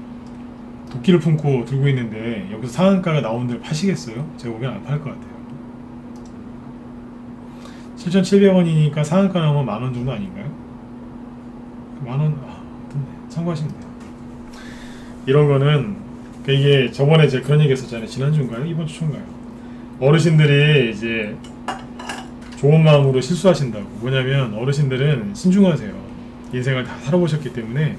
도끼를 품고 들고 있는데 여기서 상한가가 나오는 데를 파시겠어요? 제가 보기엔 안 팔 것 같아요. 7,700원이니까 상한가 나오면 만원 정도 아닌가요? 만원, 참고하시면 돼요. 이런 거는 이게 저번에 제가 그런 얘기 했었잖아요. 지난주인가요? 이번 주 초인가요? 어르신들이 이제 좋은 마음으로 실수하신다고. 뭐냐면 어르신들은 신중하세요. 인생을 다 살아보셨기 때문에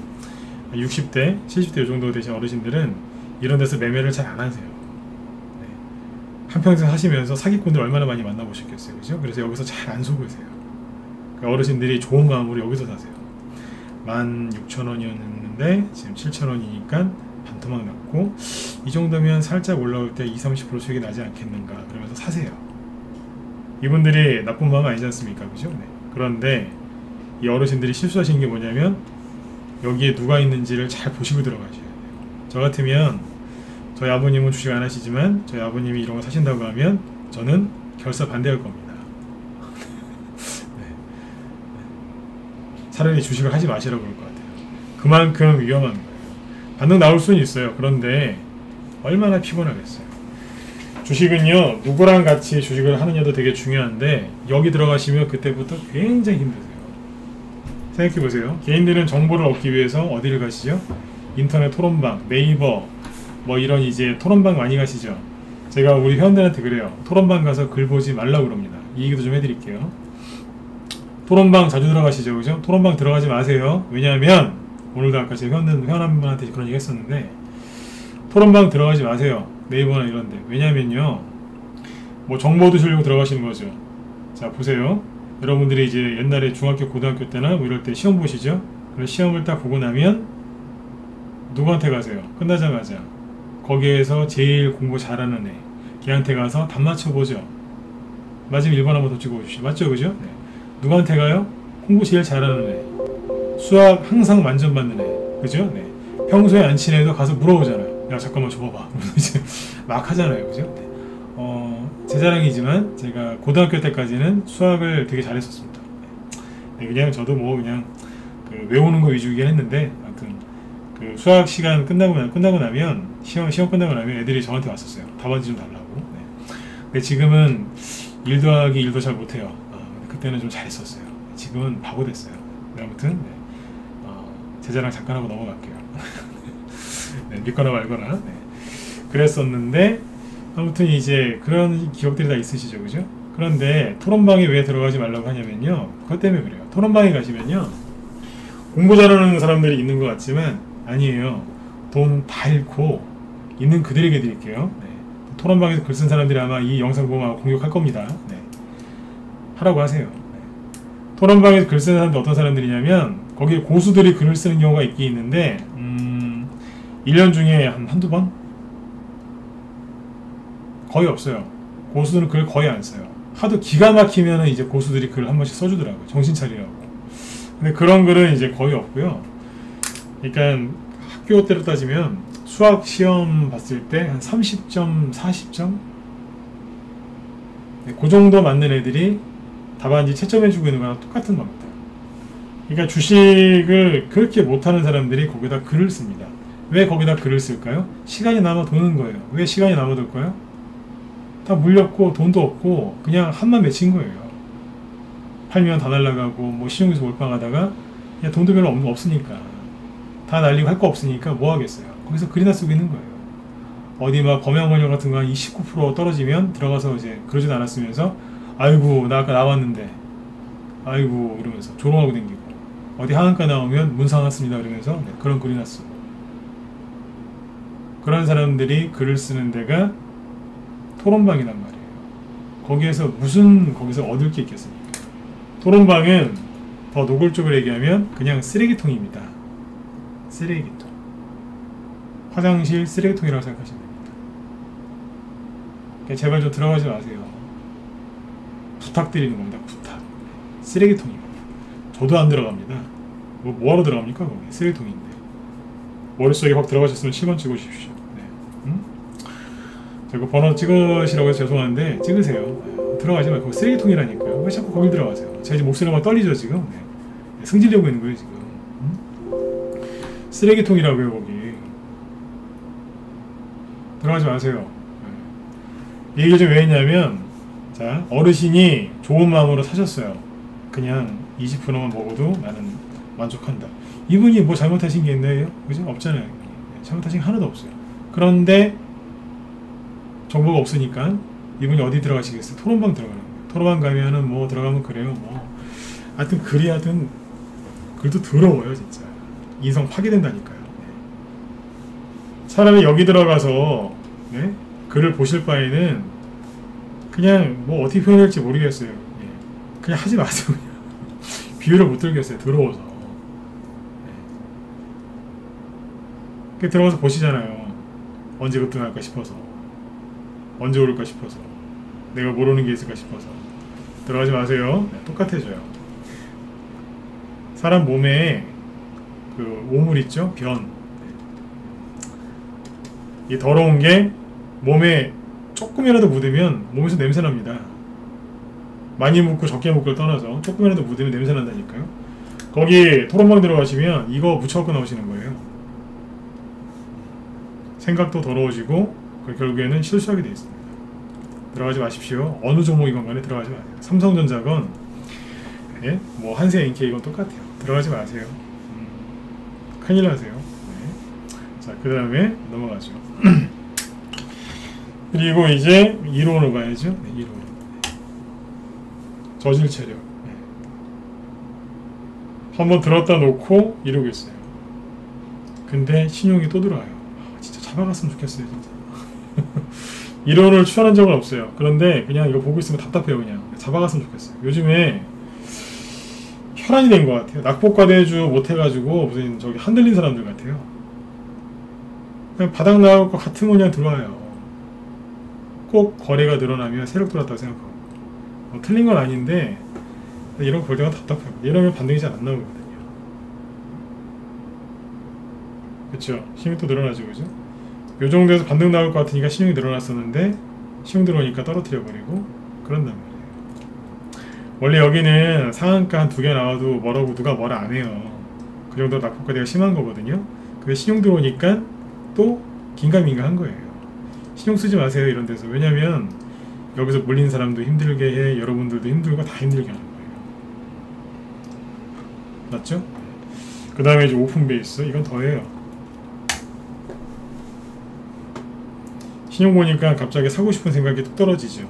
60대, 70대 이 정도 되신 어르신들은 이런 데서 매매를 잘 안 하세요. 네. 한평생 하시면서 사기꾼들 얼마나 많이 만나보셨겠어요. 그죠? 그래서 여기서 잘 안 속으세요. 그러니까 어르신들이 좋은 마음으로 여기서 사세요. 16,000원이었는데 지금 7,000원이니까 반토막 났고, 이 정도면 살짝 올라올 때 20-30% 수익이 나지 않겠는가, 그러면서 사세요. 이분들이 나쁜 마음 아니지 않습니까? 그죠? 네. 그런데 이 어르신들이 실수하시는 게 뭐냐면 여기에 누가 있는지를 잘 보시고 들어가셔야 돼요. 저 같으면, 저희 아버님은 주식 안 하시지만 저희 아버님이 이런 거 사신다고 하면 저는 결사 반대할 겁니다. 네. 차라리 주식을 하지 마시라고 그럴 것 같아요. 그만큼 위험한 거예요. 반등 나올 수는 있어요. 그런데 얼마나 피곤하겠어요. 주식은요, 누구랑 같이 주식을 하느냐도 되게 중요한데 여기 들어가시면 그때부터 굉장히 힘드세요. 생각해보세요. 개인들은 정보를 얻기 위해서 어디를 가시죠? 인터넷 토론방, 네이버, 뭐 이런 이제 토론방 많이 가시죠. 제가 우리 회원들한테 그래요. 토론방 가서 글 보지 말라고 그럽니다. 이 얘기도 좀 해드릴게요. 토론방 자주 들어가시죠, 그죠? 토론방 들어가지 마세요. 왜냐하면 오늘도 아까 제가 회원한 분한테 그런 얘기 했었는데, 토론방 들어가지 마세요. 네이버나 이런데. 왜냐면요, 뭐 정보 얻으시려고 들어가시는 거죠. 자, 보세요. 여러분들이 이제 옛날에 중학교, 고등학교 때나 뭐 이럴 때 시험 보시죠? 그래서 시험을 딱 보고 나면 누구한테 가세요? 끝나자마자 거기에서 제일 공부 잘하는 애, 걔한테 가서 답 맞춰보죠. 맞으면 1번 한번 더 찍어주시죠. 맞죠, 그죠? 네. 누구한테 가요? 공부 제일 잘하는 애, 수학 항상 만점 받는 애, 그죠? 네. 평소에 안 친해도 가서 물어보잖아요. 야, 잠깐만 줘봐봐. 이제 막 하잖아요, 그죠? 네. 제 자랑이지만 제가 고등학교 때까지는 수학을 되게 잘했었습니다. 네, 그냥 저도 뭐 그냥 그 외우는 거 위주이긴 했는데, 아무튼 그 수학 시간 끝나고 나면 시험 끝나고 나면 애들이 저한테 왔었어요. 답안지 좀 달라고. 네. 근데 지금은 1 더하기 1도 잘 못해요. 그때는 좀 잘했었어요. 지금은 바보 됐어요. 네, 아무튼 네. 제 자랑 잠깐 하고 넘어갈게요. 네, 믿거나 말거나. 네. 그랬었는데 아무튼 이제 그런 기억들이 다 있으시죠, 그죠? 그런데 토론방에 왜 들어가지 말라고 하냐면요, 그것 때문에 그래요. 토론방에 가시면요, 공부 잘하는 사람들이 있는 것 같지만 아니에요. 돈 다 잃고 있는 그들에게 드릴게요. 네. 토론방에서 글 쓴 사람들이 아마 이 영상 보면 아마 공격할 겁니다. 네. 하라고 하세요. 네. 토론방에서 글 쓰는 사람들 어떤 사람들이냐면, 거기에 고수들이 글을 쓰는 경우가 있긴 있는데 1년 중에 한두 번? 거의 없어요. 고수들은 글 거의 안 써요. 하도 기가 막히면 이제 고수들이 글 한 번씩 써주더라고요. 정신 차리라고. 근데 그런 글은 이제 거의 없고요. 그러니까 학교 때로 따지면 수학 시험 봤을 때 한 30점, 40점? 네, 그 정도 맞는 애들이 답안지 채점해주고 있는 거랑 똑같은 겁니다. 그러니까 주식을 그렇게 못하는 사람들이 거기다 글을 씁니다. 왜 거기다 글을 쓸까요? 시간이 남아 도는 거예요. 왜 시간이 남아 돌까요? 다 물렸고 돈도 없고 그냥 한만 맺힌 거예요. 팔면 다 날라가고 뭐 시중에서 몰빵하다가 그냥 돈도 별로 없으니까, 다 날리고 할 거 없으니까 뭐 하겠어요. 거기서 글이나 쓰고 있는 거예요. 어디 막 검양번역 같은 거 한 29% 떨어지면 들어가서 이제 그러지도 않았으면서 아이고 나 아까 나왔는데 아이고 이러면서 조롱하고 댕기고, 어디 하한가 나오면 문상 왔습니다 이러면서 네, 그런 글이나 쓰고. 그런 사람들이 글을 쓰는 데가 토론방이란 말이에요. 거기서 얻을 게 있겠습니까? 토론방은 더 노골적으로 얘기하면 그냥 쓰레기통입니다. 쓰레기통. 화장실 쓰레기통이라고 생각하시면 됩니다. 그러니까 제발 좀 들어가지 마세요. 부탁드리는 겁니다. 부탁. 쓰레기통입니다. 저도 안 들어갑니다. 뭐하러 들어갑니까? 거기 쓰레기통인데. 머릿속에 확 들어가셨으면 7번 찍어주십시오. 네. 제가 번호 찍으시라고 해서 죄송한데 찍으세요. 네. 들어가지 말고 쓰레기통이라니까요. 왜 자꾸 거길 들어가세요? 제가 지금 목소리가 막 떨리죠 지금. 네. 승질내고 있는 거예요 지금. 쓰레기통이라고요 거기. 들어가지 마세요. 네. 이 얘기를 좀 왜 했냐면, 자, 어르신이 좋은 마음으로 사셨어요. 그냥 20%만 먹어도 나는 만족한다. 이분이 뭐 잘못하신 게 있나요? 그죠? 없잖아요. 잘못하신 게 하나도 없어요. 그런데 정보가 없으니까 이분이 어디 들어가시겠어요? 토론방 들어가는 거예요. 토론방 가면은 뭐 들어가면 그래요. 뭐 하여튼 글이 하여튼 글도 더러워요 진짜. 인성 파괴된다니까요. 네. 차라리 여기 들어가서 네? 글을 보실 바에는 그냥 뭐 어떻게 표현할지 모르겠어요. 네. 그냥 하지 마세요. 그냥. 비유를 못 들겠어요. 더러워서. 네. 들어가서 보시잖아요. 언제 급등할까 싶어서, 언제 오를까 싶어서, 내가 모르는 게 있을까 싶어서. 들어가지 마세요. 네, 똑같아져요. 사람 몸에 그 오물 있죠? 변. 이 더러운 게 몸에 조금이라도 묻으면 몸에서 냄새 납니다. 많이 묻고 적게 묻고를 떠나서 조금이라도 묻으면 냄새 난다니까요. 거기 토론방 들어가시면 이거 묻혀갖고 나오시는 거예요. 생각도 더러워지고 결국에는 실수하게 되어 있습니다. 들어가지 마십시오. 어느 종목이건 간에 들어가지 마세요. 삼성전자건 예? 뭐 한세NK 이건 똑같아요. 들어가지 마세요. 큰일 나세요. 네. 자, 그 다음에 넘어가죠. 그리고 이제 이론으로 가야죠. 네, 이론. 저질 체력. 네. 한번 들었다 놓고 이러고 있어요. 근데 신용이 또 들어와요. 진짜 잡아갔으면 좋겠어요 진짜. 1원을 추천한 적은 없어요. 그런데 그냥 이거 보고 있으면 답답해요. 그냥 잡아갔으면 좋겠어요. 요즘에 혈안이 된 것 같아요. 낙폭과대주 못해가지고 무슨 저기 흔들린 사람들 같아요. 그냥 바닥 나올 것 같으면 그냥 들어와요. 꼭 거래가 늘어나면 세력 들어왔다고 생각하고. 틀린 건 아닌데 이런 거 볼 때가 답답해요. 이러면 반등이 잘 안 나오거든요. 그쵸? 신용이 또 늘어나죠, 그죠? 요 정도에서 반등 나올 것 같으니까 신용이 늘어났었는데 신용 들어오니까 떨어뜨려 버리고 그런단 말이에요. 원래 여기는 상한가 한 2개 나와도 뭐라고 누가 뭐라 안 해요. 그 정도 낙폭과대가 심한 거거든요. 근데 신용 들어오니까 또 긴가민가 한 거예요. 신용 쓰지 마세요 이런 데서. 왜냐면 여기서 물린 사람도 힘들게 해, 여러분들도 힘들고 다 힘들게 하는 거예요. 맞죠? 그 다음에 이제 오픈 베이스, 이건 더해요. 신용 보니까 갑자기 사고 싶은 생각이 뚝 떨어지죠.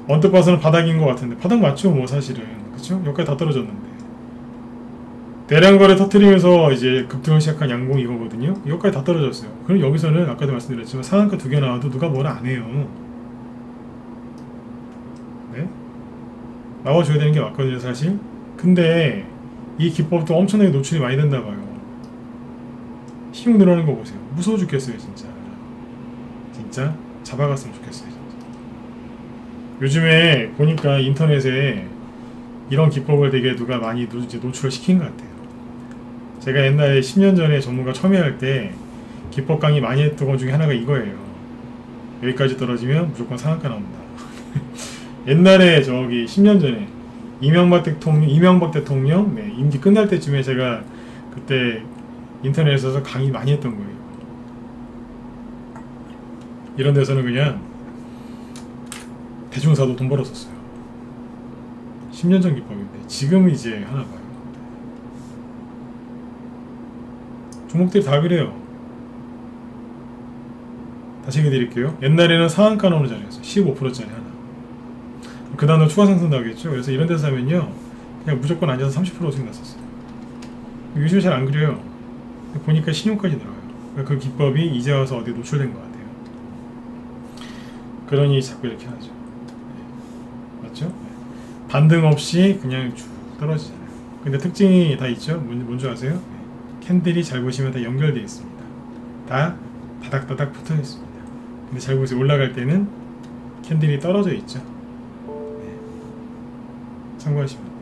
언뜻 봐서는 바닥인 것 같은데 바닥 맞죠 뭐 사실은. 그쵸? 여기까지 다 떨어졌는데 대량 거래 터트리면서 이제 급등을 시작한 양봉 이거거든요. 여기까지 다 떨어졌어요. 그럼 여기서는 아까도 말씀드렸지만 상한가 2개 나와도 누가 뭐라 안 해요. 네? 나와줘야 되는 게 맞거든요 사실. 근데 이 기법도 엄청나게 노출이 많이 된다봐요. 신용 늘어나는 거 보세요. 무서워 죽겠어요 진짜. 진짜 잡아갔으면 좋겠어요 진짜. 요즘에 보니까 인터넷에 이런 기법을 되게 누가 많이 노출을 시킨 것 같아요. 제가 옛날에 10년 전에 전문가 첨예할 때 기법 강의 많이 했던 것 중에 하나가 이거예요. 여기까지 떨어지면 무조건 상한가 나온다. 옛날에 저기 10년 전에 이명박 대통령 네, 임기 끝날 때쯤에 제가 그때 인터넷에서 강의 많이 했던 거예요. 이런 데서는 그냥 대충 사도 돈 벌었었어요. 10년 전 기법인데 지금은 이제 하나 봐요. 종목들이 다 그래요. 다시 얘기해드릴게요. 옛날에는 상한가 나오는 자리였어요. 15%짜리 하나. 그 다음에 추가 상승 나오겠죠. 그래서 이런 데서 하면요 그냥 무조건 앉아서 30% 수익 났었어요. 요즘에 잘 안 그래요. 보니까 신용까지 들어가요. 그 기법이 이제 와서 어디 노출된 것 같아요. 그러니 자꾸 이렇게 하죠. 맞죠? 반등 없이 그냥 쭉 떨어지잖아요. 근데 특징이 다 있죠. 뭔지 아세요? 캔들이 잘 보시면 다 연결되어 있습니다. 다 다닥다닥 붙어 있습니다. 근데 잘 보세요. 올라갈 때는 캔들이 떨어져 있죠. 네. 참고하시면 돼요.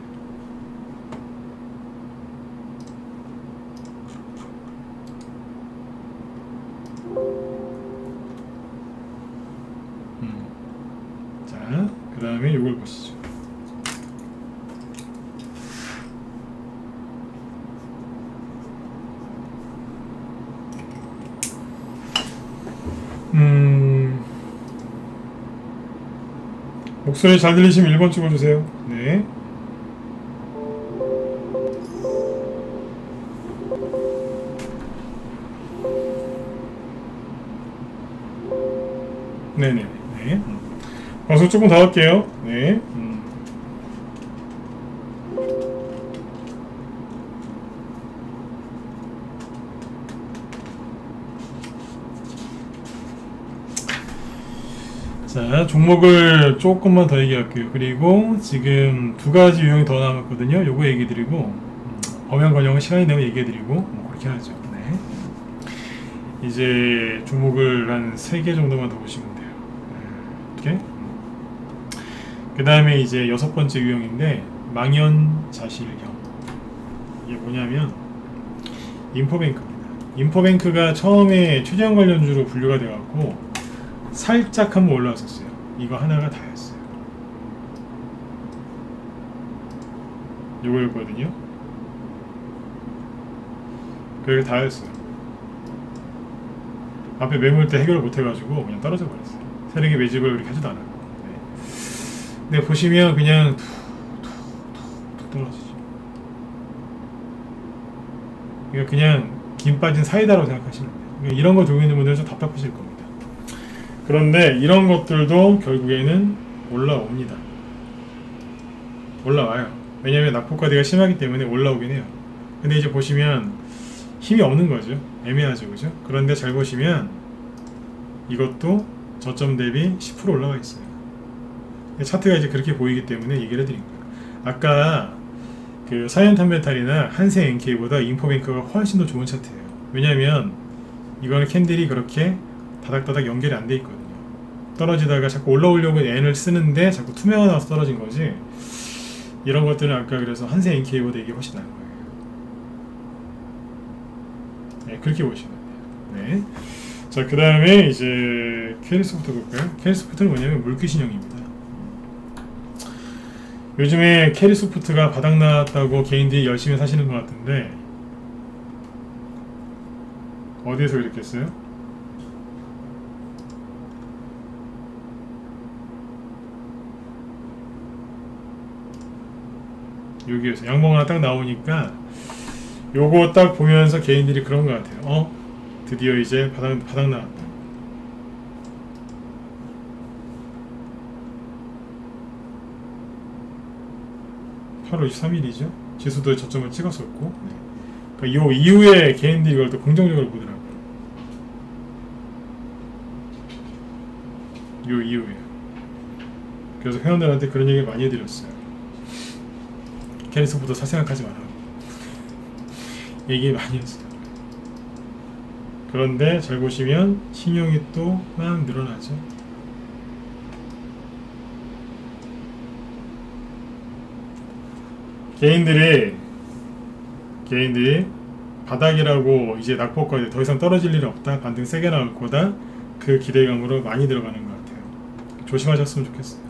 자, 그 다음에 이걸 보시죠. 목소리 잘 들리시면 1번 찍어주세요. 네. 네네. 네. 방송 조금 더 할게요. 네. 자, 종목을 조금만 더 얘기할게요. 그리고 지금 2가지 유형이 더 남았거든요. 요거 얘기 드리고 범용 건영은 시간이 되면 얘기해 드리고 뭐 그렇게 하죠. 네. 이제 종목을 한 3개 정도만 더 보시면 돼요. 이렇게. 그 다음에 이제 6번째 유형인데 망연자실형. 이게 뭐냐면 인포뱅크입니다. 인포뱅크가 처음에 최재형 관련주로 분류가 돼갖고 살짝 한번 올라왔었어요. 이거 하나가 다였어요. 요거였거든요. 그게 다였어요. 앞에 매물대 해결을 못해가지고 그냥 떨어져 버렸어요. 세력의 매집을 그렇게 하지도 않았고. 네. 근데 보시면 그냥 툭툭툭툭 떨어지죠. 그러니까 그냥 김 빠진 사이다라고 생각하시면 돼요. 그러니까 이런 거 들고 있는 분들은 좀 답답하실 겁니다. 그런데 이런 것들도 결국에는 올라옵니다. 올라와요. 왜냐면 낙폭과대가 심하기 때문에 올라오긴 해요. 근데 이제 보시면 힘이 없는 거죠. 애매하죠, 그죠? 그런데 잘 보시면 이것도 저점 대비 10% 올라가 있어요. 차트가 이제 그렇게 보이기 때문에 얘기를 해드린 거예요. 아까 그 사연탄메탈이나 한생 NK보다 인포뱅크가 훨씬 더 좋은 차트예요. 왜냐면 이거는 캔들이 그렇게 다닥다닥 연결이 안 돼 있거든요. 떨어지다가 자꾸 올라오려고 N을 쓰는데 자꾸 투명화 나와서 떨어진 거지. 이런 것들은 아까 그래서 한생 NK보다 이게 훨씬 나은 거예요. 네, 그렇게 보시면 돼요. 네. 자, 그 다음에 이제 캐리소프트 볼까요? 캐리소프트는 뭐냐면 물귀신형입니다. 요즘에 캐리소프트가 바닥 나왔다고 개인들이 열심히 사시는 것 같은데 어디에서 이랬겠어요? 여기에서 양봉 하나 딱 나오니까 요거 딱 보면서 개인들이 그런 것 같아요. 드디어 이제 바닥 나왔다. 8월 23일이죠. 지수도 저점을 찍었었고, 네. 그러니까 요 이후에 개인들이 이걸 또 긍정적으로 보더라고요. 요 이후에. 그래서 회원들한테 그런 얘기 많이 해드렸어요. 캐리소프트 살 생각하지 마라. 얘기 많이 했어요. 그런데 잘 보시면 신용이 또 막 늘어나죠. 개인들이 바닥이라고 이제 낙폭과 더 이상 떨어질 일이 없다, 반등 세게 나올 거다, 그 기대감으로 많이 들어가는 것 같아요. 조심하셨으면 좋겠어요.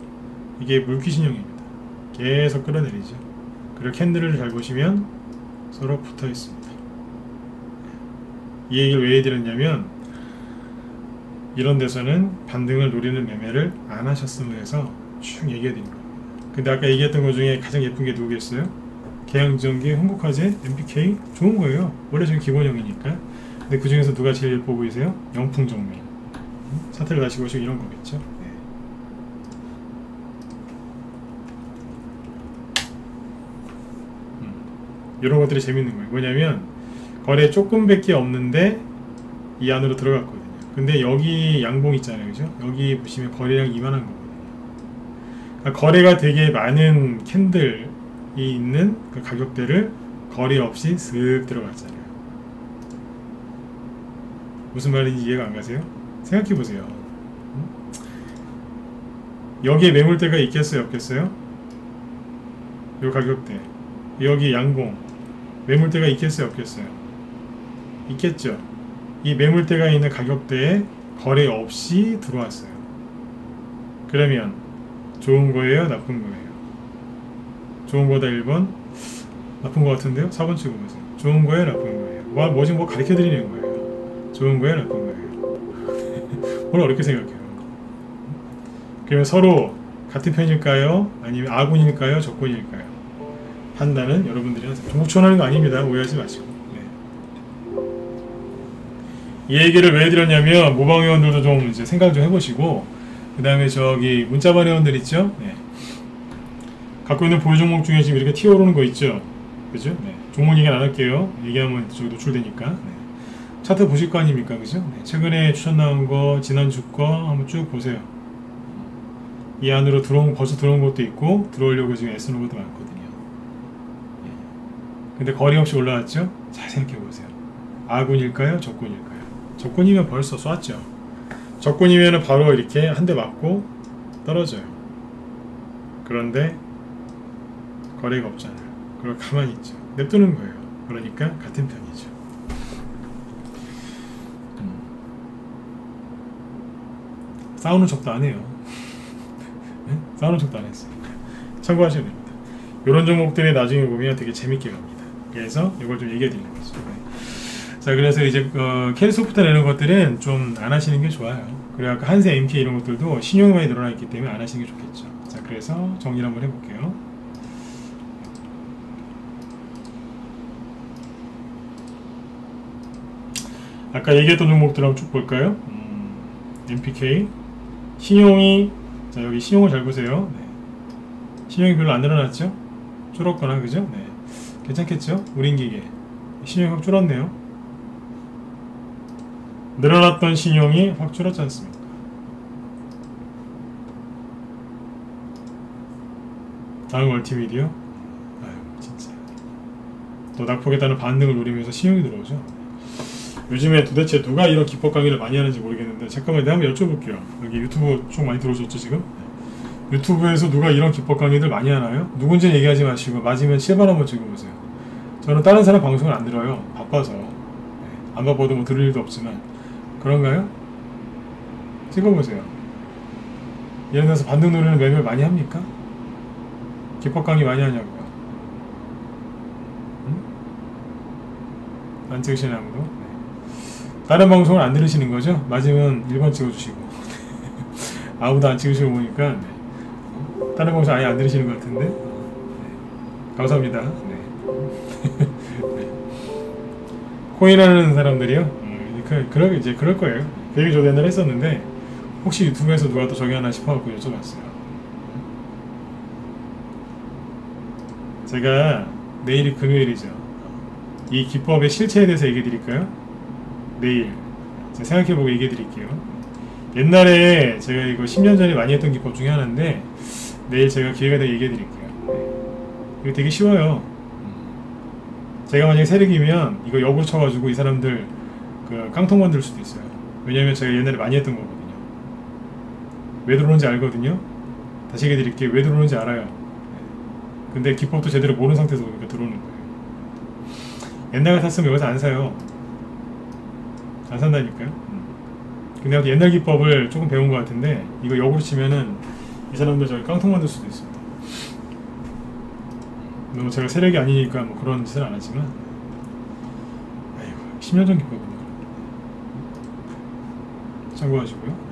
이게 물귀신형입니다. 계속 끌어내리죠. 그리고 캔들을 잘 보시면 서로 붙어 있습니다. 이 얘기를 왜 해드렸냐면 이런 데서는 반등을 노리는 매매를 안 하셨으면 해서 쭉 얘기해 드린 겁니다. 근데 아까 얘기했던 것 중에 가장 예쁜 게 누구겠어요? 계양전기, 홍국화재, MPK 좋은 거예요. 원래 저는 기본형이니까. 근데 그 중에서 누가 제일 예뻐 보이세요? 영풍정밀. 차트를 다시 보시고 이런 거겠죠. 네. 이런 것들이 재밌는 거예요. 뭐냐면 거래 조금밖에 없는데 이 안으로 들어갔거든요. 근데 여기 양봉 있잖아요, 그죠? 여기 보시면 거래량이 이만한 거거든요. 그러니까 거래가 되게 많은 캔들이 있는 그 가격대를 거래 없이 슥 들어갔잖아요. 무슨 말인지 이해가 안 가세요? 생각해 보세요. 여기에 매물대가 있겠어요, 없겠어요? 요 가격대, 여기 양봉, 매물대가 있겠어요, 없겠어요? 있겠죠. 이 매물대가 있는 가격대에 거래 없이 들어왔어요. 그러면 좋은 거예요, 나쁜 거예요? 좋은 거다 1번, 나쁜 거 같은데요? 4번 치고 보세요. 좋은 거예요, 나쁜 거예요? 뭐지 뭐 가르쳐 드리는 거예요. 좋은 거예요, 나쁜 거예요? 뭘 어렵게 생각해요? 그러면 서로 같은 편일까요? 아니면 아군일까요? 적군일까요? 판단은 여러분들이 하세요. 종목 추천하는 거 아닙니다. 오해하지 마시고. 네. 이 얘기를 왜 드렸냐면 모방회원들도 좀 이제 생각 좀 해보시고, 그 다음에 저기 문자반 회원들 있죠? 네. 갖고 있는 보유 종목 중에 지금 이렇게 튀어오르는 거 있죠? 그죠? 네. 종목 얘기 안 할게요. 얘기하면 저기 노출되니까. 네. 차트 보실 거 아닙니까? 그죠? 네. 최근에 추천 나온 거, 지난주 거 한번 쭉 보세요. 이 안으로 벌써 들어온 것도 있고, 들어오려고 지금 애쓰는 것도 많거든요. 예. 근데 거리 없이 올라왔죠? 잘 생각해 보세요. 아군일까요? 적군일까요? 적군이면 벌써 쐈죠. 적군이면 바로 이렇게 한 대 맞고 떨어져요. 그런데 거래가 없잖아요. 그걸 가만히 있죠. 냅두는 거예요. 그러니까 같은 편이죠. 싸우는 척도 안 해요. 네? 싸우는 척도 안 했어요. 참고하셔야 됩니다. 이런 종목들이 나중에 보면 되게 재밌게 갑니다. 그래서 이걸 좀 얘기해 드리는 거죠. 네. 자, 그래서 이제 캐리소프트 이런 것들은 좀 안 하시는 게 좋아요. 그리고 아까 한세 MK 이런 것들도 신용이 많이 늘어나 있기 때문에 안 하시는 게 좋겠죠. 자, 그래서 정리를 한번 해볼게요. 아까 얘기했던 종목들 한번 쭉 볼까요? MPK 신용이, 자 여기 신용을 잘 보세요. 네. 신용이 별로 안 늘어났죠? 줄었거나 그죠? 네. 괜찮겠죠? 우린 기계 신용이 확 줄었네요. 늘어났던 신용이 확 줄었지 않습니까? 다음 멀티미디어. 아유 진짜 또 낙폭에 따른 반등을 노리면서 신용이 들어오죠. 요즘에 도대체 누가 이런 기법 강의를 많이 하는지 모르겠는데 잠깐만 내가 한번 여쭤볼게요. 여기 유튜브 쪽 많이 들어오셨죠 지금? 유튜브에서 누가 이런 기법 강의들 많이 하나요? 누군지는 얘기하지 마시고 맞으면 실발 한번 찍어보세요. 저는 다른 사람 방송을 안 들어요. 바빠서. 안 바빠도 뭐 들을 일도 없지만. 그런가요? 찍어보세요. 예를 들어서 반등 노리는 매매를 많이 합니까? 기법 강의 많이 하냐고요? 응? 안 찍으시는 아무도? 네. 다른 방송을 안 들으시는 거죠? 맞으면 1번 찍어주시고 아무도 안 찍으시고 보니까 네. 다른 방송 아예 안 들으시는 것 같은데 네. 감사합니다. 네. 네. 코인하는 사람들이요? 이제 그럴 거예요. 그 얘기 저도 옛날에 했었는데 혹시 유튜브에서 누가 또 저기 하나 싶어갖고 여쭤봤어요. 제가 내일이 금요일이죠. 이 기법의 실체에 대해서 얘기해 드릴까요? 내일 제가 생각해보고 얘기해 드릴게요. 옛날에 제가 이거 10년 전에 많이 했던 기법 중에 하나인데 내일 제가 기회가 되면 얘기해 드릴게요. 이거 되게 쉬워요. 제가 만약에 세력이면 이거 역으로 쳐가지고 이 사람들 그 깡통 만들 수도 있어요. 왜냐면 제가 옛날에 많이 했던 거거든요. 왜 들어오는지 알거든요. 다시 얘기해 드릴게요. 왜 들어오는지 알아요. 근데 기법도 제대로 모르는 상태에서 그러니까 들어오는 거예요. 옛날 같았으면 여기서 안 사요. 안 산다니까요. 근데 옛날 기법을 조금 배운 것 같은데 이거 역으로 치면은 이 사람들 저기 깡통 만들 수도 있습니다. 너무 제가 세력이 아니니까 뭐 그런 짓을 안 하지만 아이고 10년 전 기법이네요. 참고하시고요.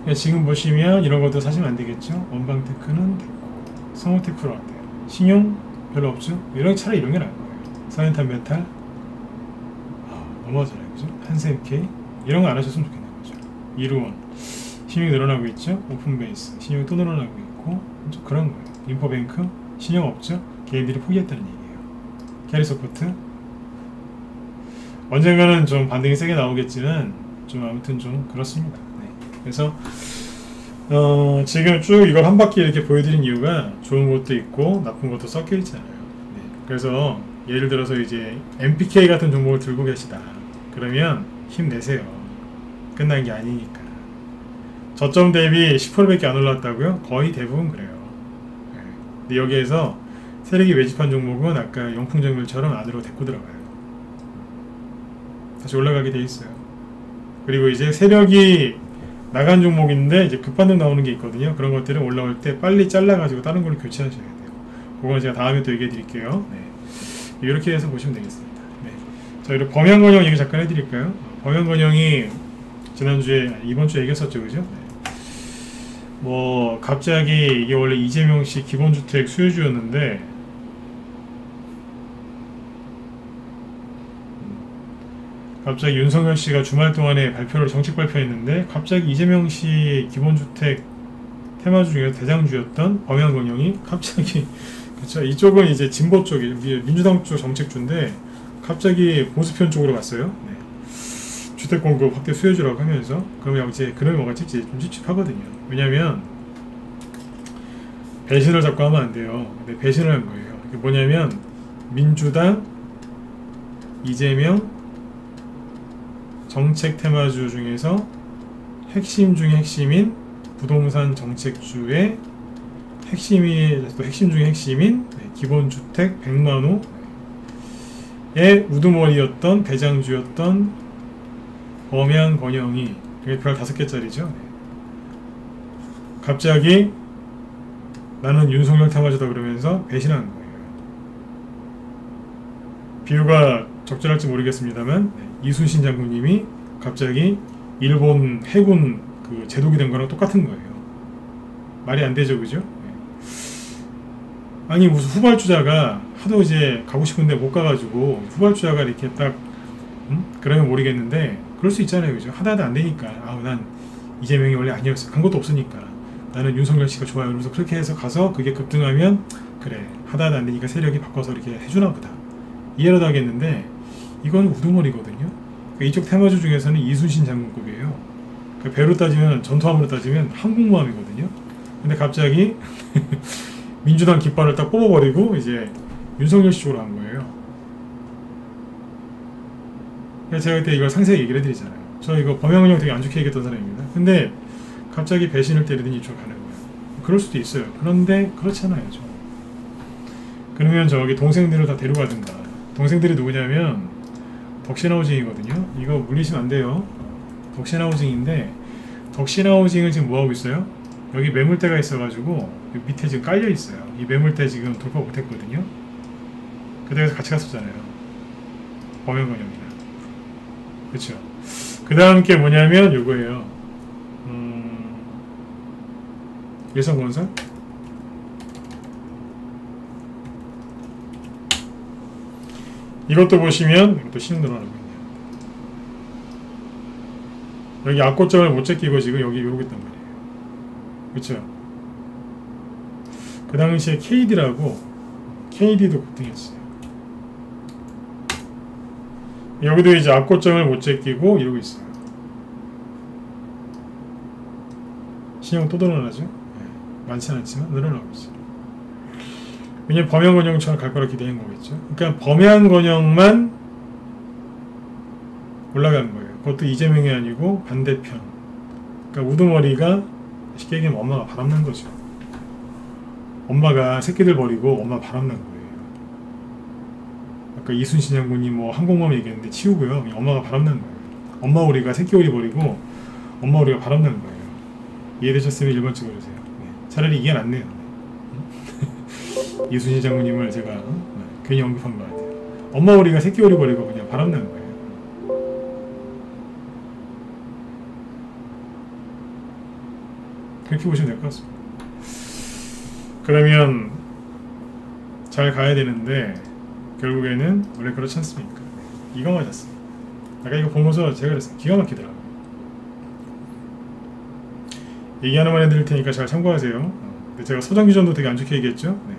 네. 지금 보시면 이런 것도 사시면 안 되겠죠. 원방테크는 성우테크로 안 돼요. 신용 별로 없죠. 이런 차라리 이런 게 나은 거예요. 서현탄 메탈 넘어가잖아요, 그죠? 한샘K 이런 거 안 하셨으면 좋겠는 거죠. 이루원 신용이 늘어나고 있죠. 오픈베이스 신용이 또 늘어나고 있고 좀 그런 거예요. 인포뱅크 신용 없죠. 개인들이 포기했다는 얘기예요. 캐리소프트 언젠가는 좀 반등이 세게 나오겠지만 좀 아무튼 좀 그렇습니다. 네. 그래서 지금 쭉 이걸 한 바퀴 이렇게 보여드린 이유가 좋은 것도 있고 나쁜 것도 섞여 있잖아요. 네. 그래서 예를 들어서 이제 MPK 같은 종목을 들고 계시다. 그러면 힘내세요. 끝난 게 아니니까. 저점 대비 10%밖에 안 올랐다고요? 거의 대부분 그래요. 네. 근데 여기에서 세력이 매집한 종목은 아까 영풍정밀처럼 안으로 데리고 들어가요. 다시 올라가게 돼 있어요. 그리고 이제 세력이 나간 종목인데 이제 급반등 나오는 게 있거든요. 그런 것들은 올라올 때 빨리 잘라가지고 다른 걸로 교체하셔야 돼요. 그건 제가 다음에 또 얘기해 드릴게요. 네. 이렇게 해서 보시면 되겠습니다. 네. 자, 그리고 범양건영 얘기 잠깐 해드릴까요? 범양건영이 지난주에 이번주에 얘기했었죠, 그죠? 네. 뭐 갑자기 이게 원래 이재명씨 기본주택 수요주였는데 갑자기 윤석열씨가 주말 동안에 발표를 정책 발표했는데 갑자기 이재명씨 기본주택 테마주 중에서 대장주였던 범양건영이 갑자기 그쵸 이쪽은 이제 진보 쪽이 민주당 쪽 정책주인데 갑자기 보수편 쪽으로 갔어요. 네. 주택 공급 확대 수요주라고 하면서 그러면 이제 그러면 뭐가 찍지 좀 찝찝하거든요. 왜냐면 배신을 자꾸 하면 안 돼요. 근데 배신을 한 거예요. 이게 뭐냐면 민주당 이재명 정책 테마주 중에서 핵심 중에 핵심인 부동산 정책주의 핵심 중에 핵심인 기본주택 100만호의 우두머리였던 대장주였던 범양건영이 별 5개짜리죠. 갑자기 나는 윤석열 테마주다 그러면서 배신한 거예요. 비유가 적절할지 모르겠습니다만 이순신 장군님이 갑자기 일본 해군 그 제독이 된 거랑 똑같은 거예요. 말이 안 되죠, 그죠? 아니 무슨 후발주자가 하도 이제 가고 싶은데 못 가가지고 후발주자가 이렇게 딱 그러면 모르겠는데 그럴 수 있잖아요, 그죠? 하다 안 되니까 난 이재명이 원래 아니었어. 간 것도 없으니까 나는 윤석열 씨가 좋아요. 그래서 그렇게 해서 가서 그게 급등하면 그래 하다 안 되니까 세력이 바꿔서 이렇게 해주나 보다 이해라도 하겠는데 이건 우두머리거든요. 그러니까 이쪽 테마주 중에서는 이순신 장군급이에요. 그러니까 배로 따지면 전투함으로 따지면 항공모함이거든요. 근데 갑자기 민주당 깃발을 딱 뽑아버리고 이제 윤석열 씨 쪽으로 간 거예요. 그래서 제가 그때 이걸 상세히 얘기를 해드리잖아요. 저 이거 범양은영 되게 안 좋게 얘기했던 사람입니다. 근데 갑자기 배신을 때리더니 이쪽 가는 거예요. 그럴 수도 있어요. 그런데 그렇잖아요. 저. 그러면 저기 동생들을 다 데려가든가. 동생들이 누구냐면 덕신하우징이거든요. 이거 물리시면 안 돼요. 덕신하우징인데 덕신하우징은 지금 뭐하고 있어요? 여기 매물대가 있어가지고 여기 밑에 지금 깔려 있어요. 이 매물대 지금 돌파 못했거든요. 그때에서 같이 갔었잖아요. 범양건영이랑. 그쵸. 그 다음 게 뭐냐면 요거예요. 일성건설? 이것도 보시면 이것도 신흥 늘어나고 있네요. 여기 앞고점을 못 제끼고 지금 여기 이러고 있단 말이에요. 그쵸? 그 당시에 KD라고 KD도 급등했어요. 여기도 이제 앞고점을 못 제끼고 이러고 있어요. 신용 또 늘어나죠? 네. 많지는 않지만 늘어나고 있어요. 왜냐면 범양건영처럼 갈 거라 기대한 거겠죠. 그러니까 범양건영만 올라간 거예요. 그것도 이재명이 아니고 반대편. 그러니까 우두머리가 쉽게 얘기하면 엄마가 바람난 거죠. 엄마가 새끼들 버리고 엄마 바람난 거예요. 아까 이순신 장군이 뭐 항공모함 얘기했는데 치우고요. 엄마가 바람난 거예요. 엄마 오리가 새끼 오리 버리고 엄마 오리가 바람난 거예요. 이해되셨으면 1번 찍어주세요. 네. 차라리 이게 낫네요. 이순신 장군님을 제가 괜히 언급한 것 같아요. 엄마 오리가 새끼 오리 버리고 그냥 바람난 거예요. 그렇게 보시면 될 것 같습니다. 그러면 잘 가야 되는데 결국에는 원래 그렇지 않습니까? 이거 맞았어요. 아까 이거 보면서 제가 그랬어요. 기가 막히더라고요. 얘기 하나만 해드릴 테니까 잘 참고하세요. 근데 제가 서정기전도 되게 안 좋게 얘기했죠. 네.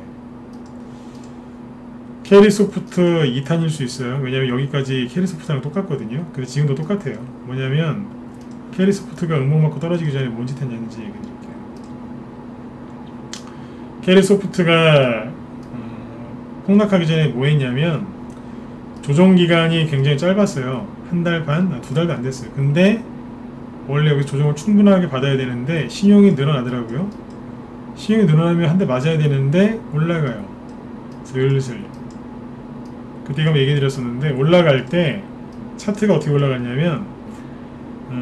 캐리소프트 2탄일 수 있어요. 왜냐면 여기까지 캐리소프트랑 똑같거든요. 근데 지금도 똑같아요. 뭐냐면 캐리소프트가 응목맞고 떨어지기 전에 뭔 짓 했는지 얘기 드릴게요. 캐리소프트가 폭락하기 전에 뭐 했냐면 조정기간이 굉장히 짧았어요. 한 달 반, 2달도 안 됐어요. 근데 원래 여기 조정을 충분하게 받아야 되는데 신용이 늘어나더라고요. 신용이 늘어나면 한 대 맞아야 되는데 올라가요. 슬슬. 그때 이거 얘기 드렸었는데 올라갈 때 차트가 어떻게 올라갔냐면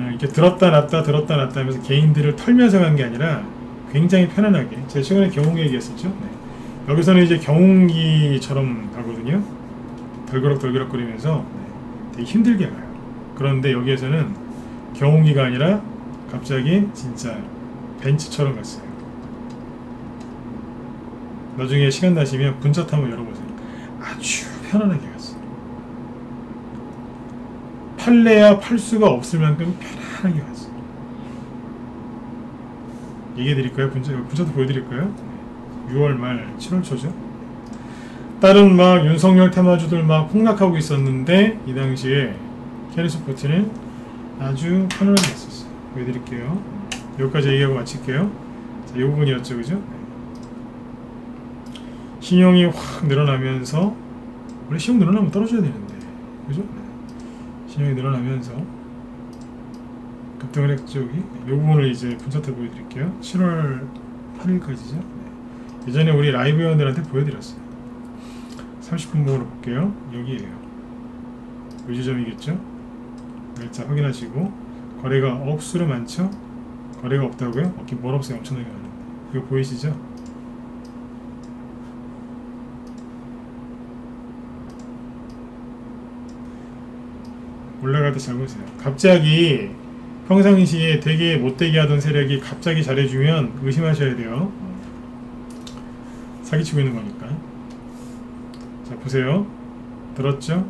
이렇게 들었다 놨다 들었다 놨다 하면서 개인들을 털면서 간 게 아니라 굉장히 편안하게, 제가 최근에 경운기 얘기했었죠. 네. 여기서는 이제 경운기처럼 가거든요. 덜그럭 거리면서 되게 힘들게 가요. 그런데 여기에서는 경운기가 아니라 갑자기 진짜 벤츠처럼 갔어요. 나중에 시간 나시면 분차트 한번 열어보세요. 아주 편안하게 갔어요. 팔래야 팔 수가 없을 만큼 편안하게 갔어요. 얘기해드릴까요? 분차트 보여드릴까요? 6월 말 7월 초죠. 다른 막 윤석열 테마주들 막 폭락하고 있었는데 이 당시에 캐리소프트는 아주 편안하게 갔었어요. 보여드릴게요. 여기까지 얘기하고 마칠게요. 자, 이 부분이었죠, 그죠? 신용이 확 늘어나면서, 원래 신용 늘어나면 떨어져야 되는데, 그죠? 신용이 늘어나면서 급등을 했죠. 여기 이 부분을 이제 분차트 보여드릴게요. 7월 8일까지죠. 예전에 우리 라이브 회원들한테 보여드렸어요. 30분봉으로 볼게요. 여기에요. 이 지점이겠죠? 날짜 확인하시고. 거래가 억수로 많죠? 거래가 없다고요? 없긴 뭘 없어요. 엄청나게 많은데. 이거 보이시죠? 올라갈 때 잘 보세요. 갑자기 평상시에 되게 못되게 하던 세력이 갑자기 잘해주면 의심하셔야 돼요. 사기치고 있는 거니까. 자, 보세요. 들었죠?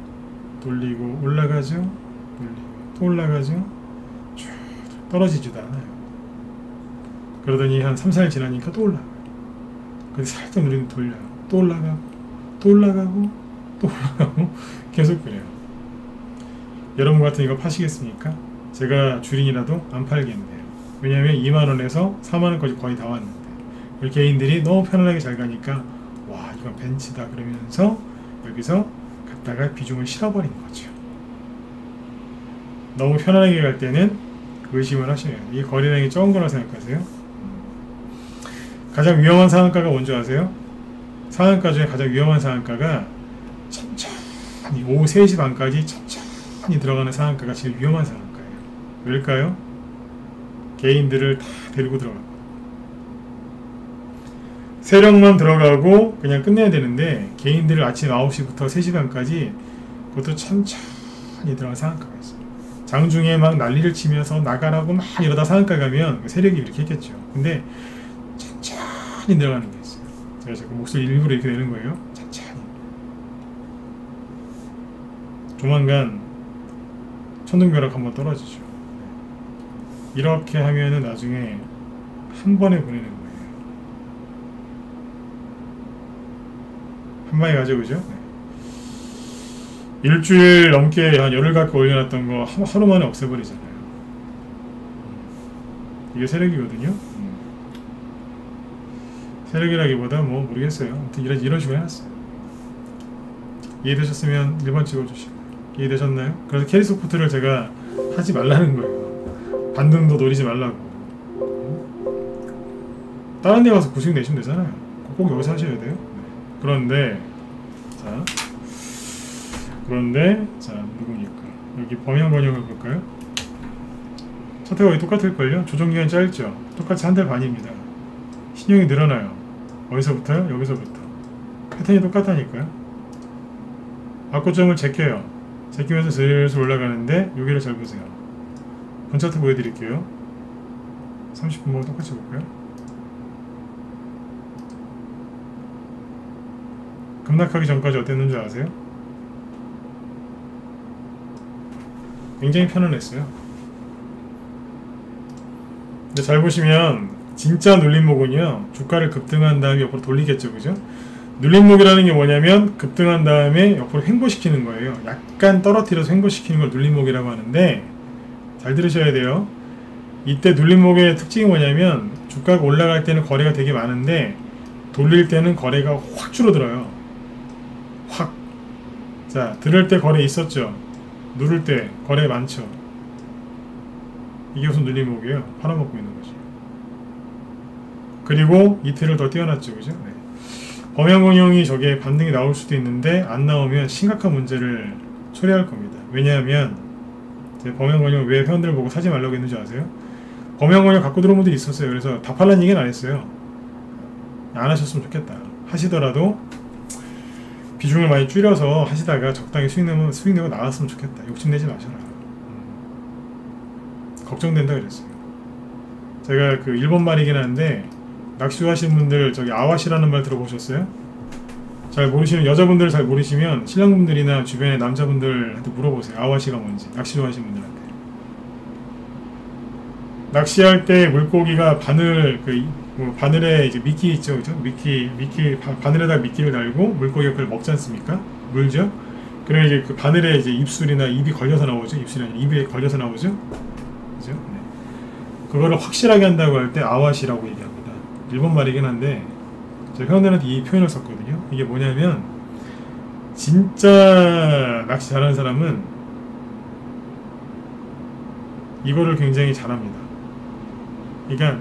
돌리고 올라가죠? 돌리고 또 올라가죠? 쭉 떨어지지도 않아요. 그러더니 한 3, 4일 지나니까 또 올라가요. 근데 살짝 누리면 돌려요. 또 올라가고 또 올라가고 또 올라가고 계속 그래요. 여러분 같은 이거 파시겠습니까? 제가 주린이라도 안 팔겠네요. 왜냐면 2만원에서 4만원까지 거의 다 왔는데 우리 개인들이 너무 편안하게 잘 가니까 와 이건 벤츠다 그러면서 여기서 갖다가 비중을 실어버린 거죠. 너무 편안하게 갈 때는 의심을 하셔야 해요. 이 거래량이 적은 거라고 생각하세요? 가장 위험한 상한가가 뭔지 아세요? 상한가 중에 가장 위험한 상한가가 천천히 오후 3시 반까지 천천히 들어가는 상한가가 제일 위험한 상한가예요. 왜일까요? 개인들을 다 데리고 들어가고 세력만 들어가고 그냥 끝내야 되는데 개인들을 아침 9시부터 3시 반까지 그것도 천천히 들어가는 상한가가 있어요. 장중에 막 난리를 치면서 나가라고 막 이러다 상한가 가면 세력이 이렇게 했겠죠. 근데 천천히 들어가는 게 있어요. 제가 자꾸 목소리 일부러 이렇게 내는 거예요. 천천히. 조만간 천둥벼락 한번 떨어지죠. 이렇게 하면은 나중에 한 번에 보내는 거예요. 한 방에 가죠, 그죠? 네. 일주일 넘게 한 열흘 갖고 올려놨던 거 하루 만에 없애버리잖아요. 이게 세력이거든요. 세력이라기보다 뭐 모르겠어요. 아무튼 이런 식으로 해놨어요. 이해되셨으면 1번 찍어주시고. 이해되셨나요? 그래서 캐리소프트를 제가 하지 말라는 거예요. 반등도 노리지 말라고. 다른 데 가서 구식 내시면 되잖아요. 꼭 여기서 하셔야 돼요. 네. 그런데 자 누구니까 여기 범용 번역을 볼까요? 차트가 거의 똑같을걸요? 조정기간이 짧죠? 똑같이 한 달 반입니다. 신용이 늘어나요. 어디서부터요? 여기서부터. 패턴이 똑같다니까요. 악고점을 제껴요. 제끼면서 슬슬 올라가는데 여기를 잘 보세요. 본 차트 보여드릴게요. 30분 보고 똑같이 볼까요? 급락하기 전까지 어땠는지 아세요? 굉장히 편안했어요. 근데 잘 보시면 진짜 눌림목은요 주가를 급등한 다음에 옆으로 돌리겠죠, 그죠? 눌림목이라는 게 뭐냐면 급등한 다음에 옆으로 횡보시키는 거예요. 약간 떨어뜨려서 횡보시키는 걸 눌림목이라고 하는데 잘 들으셔야 돼요. 이때 눌림목의 특징이 뭐냐면 주가가 올라갈 때는 거래가 되게 많은데 돌릴 때는 거래가 확 줄어들어요. 확. 자, 들을 때 거래 있었죠? 누를 때 거래 많죠? 이게 무슨 눌림목이에요? 팔아먹고 있는 거지. 그리고 이틀을 더 띄워놨죠, 그죠? 네. 범용건용이 저게 반등이 나올 수도 있는데 안 나오면 심각한 문제를 초래할 겁니다. 왜냐하면 범용건용 왜 회원들 보고 사지 말라고 했는지 아세요? 범용건용 갖고 들어온 분들이 있었어요. 그래서 다 팔라는 얘기는 안 했어요. 안 하셨으면 좋겠다. 하시더라도 비중을 많이 줄여서 하시다가 적당히 수익 내고 나왔으면 좋겠다. 욕심내지 마셔라. 걱정된다 그랬어요. 제가 그 일본 말이긴 한데 낚시 하시는 분들 저기 아와시라는 말 들어보셨어요? 잘 모르시는 여자분들 잘 모르시면 신랑분들이나 주변의 남자분들한테 물어보세요. 아와시가 뭔지. 낚시 좋아하시는 분들한테. 낚시할 때 물고기가 바늘에 이제 미끼 있죠, 그죠? 바늘에다 미끼를 달고 물고기가 그걸 먹지 않습니까? 물죠? 그러면 이제 그 바늘에 이제 입술이나 입이 걸려서 나오죠? 입술이 아니라 입에 걸려서 나오죠? 그죠? 네. 그거를 확실하게 한다고 할 때 아와시라고 얘기합니다. 일본 말이긴 한데, 제가 회원들한테 이 표현을 썼거든요. 이게 뭐냐면, 진짜 낚시 잘하는 사람은 이거를 굉장히 잘합니다. 그러니까,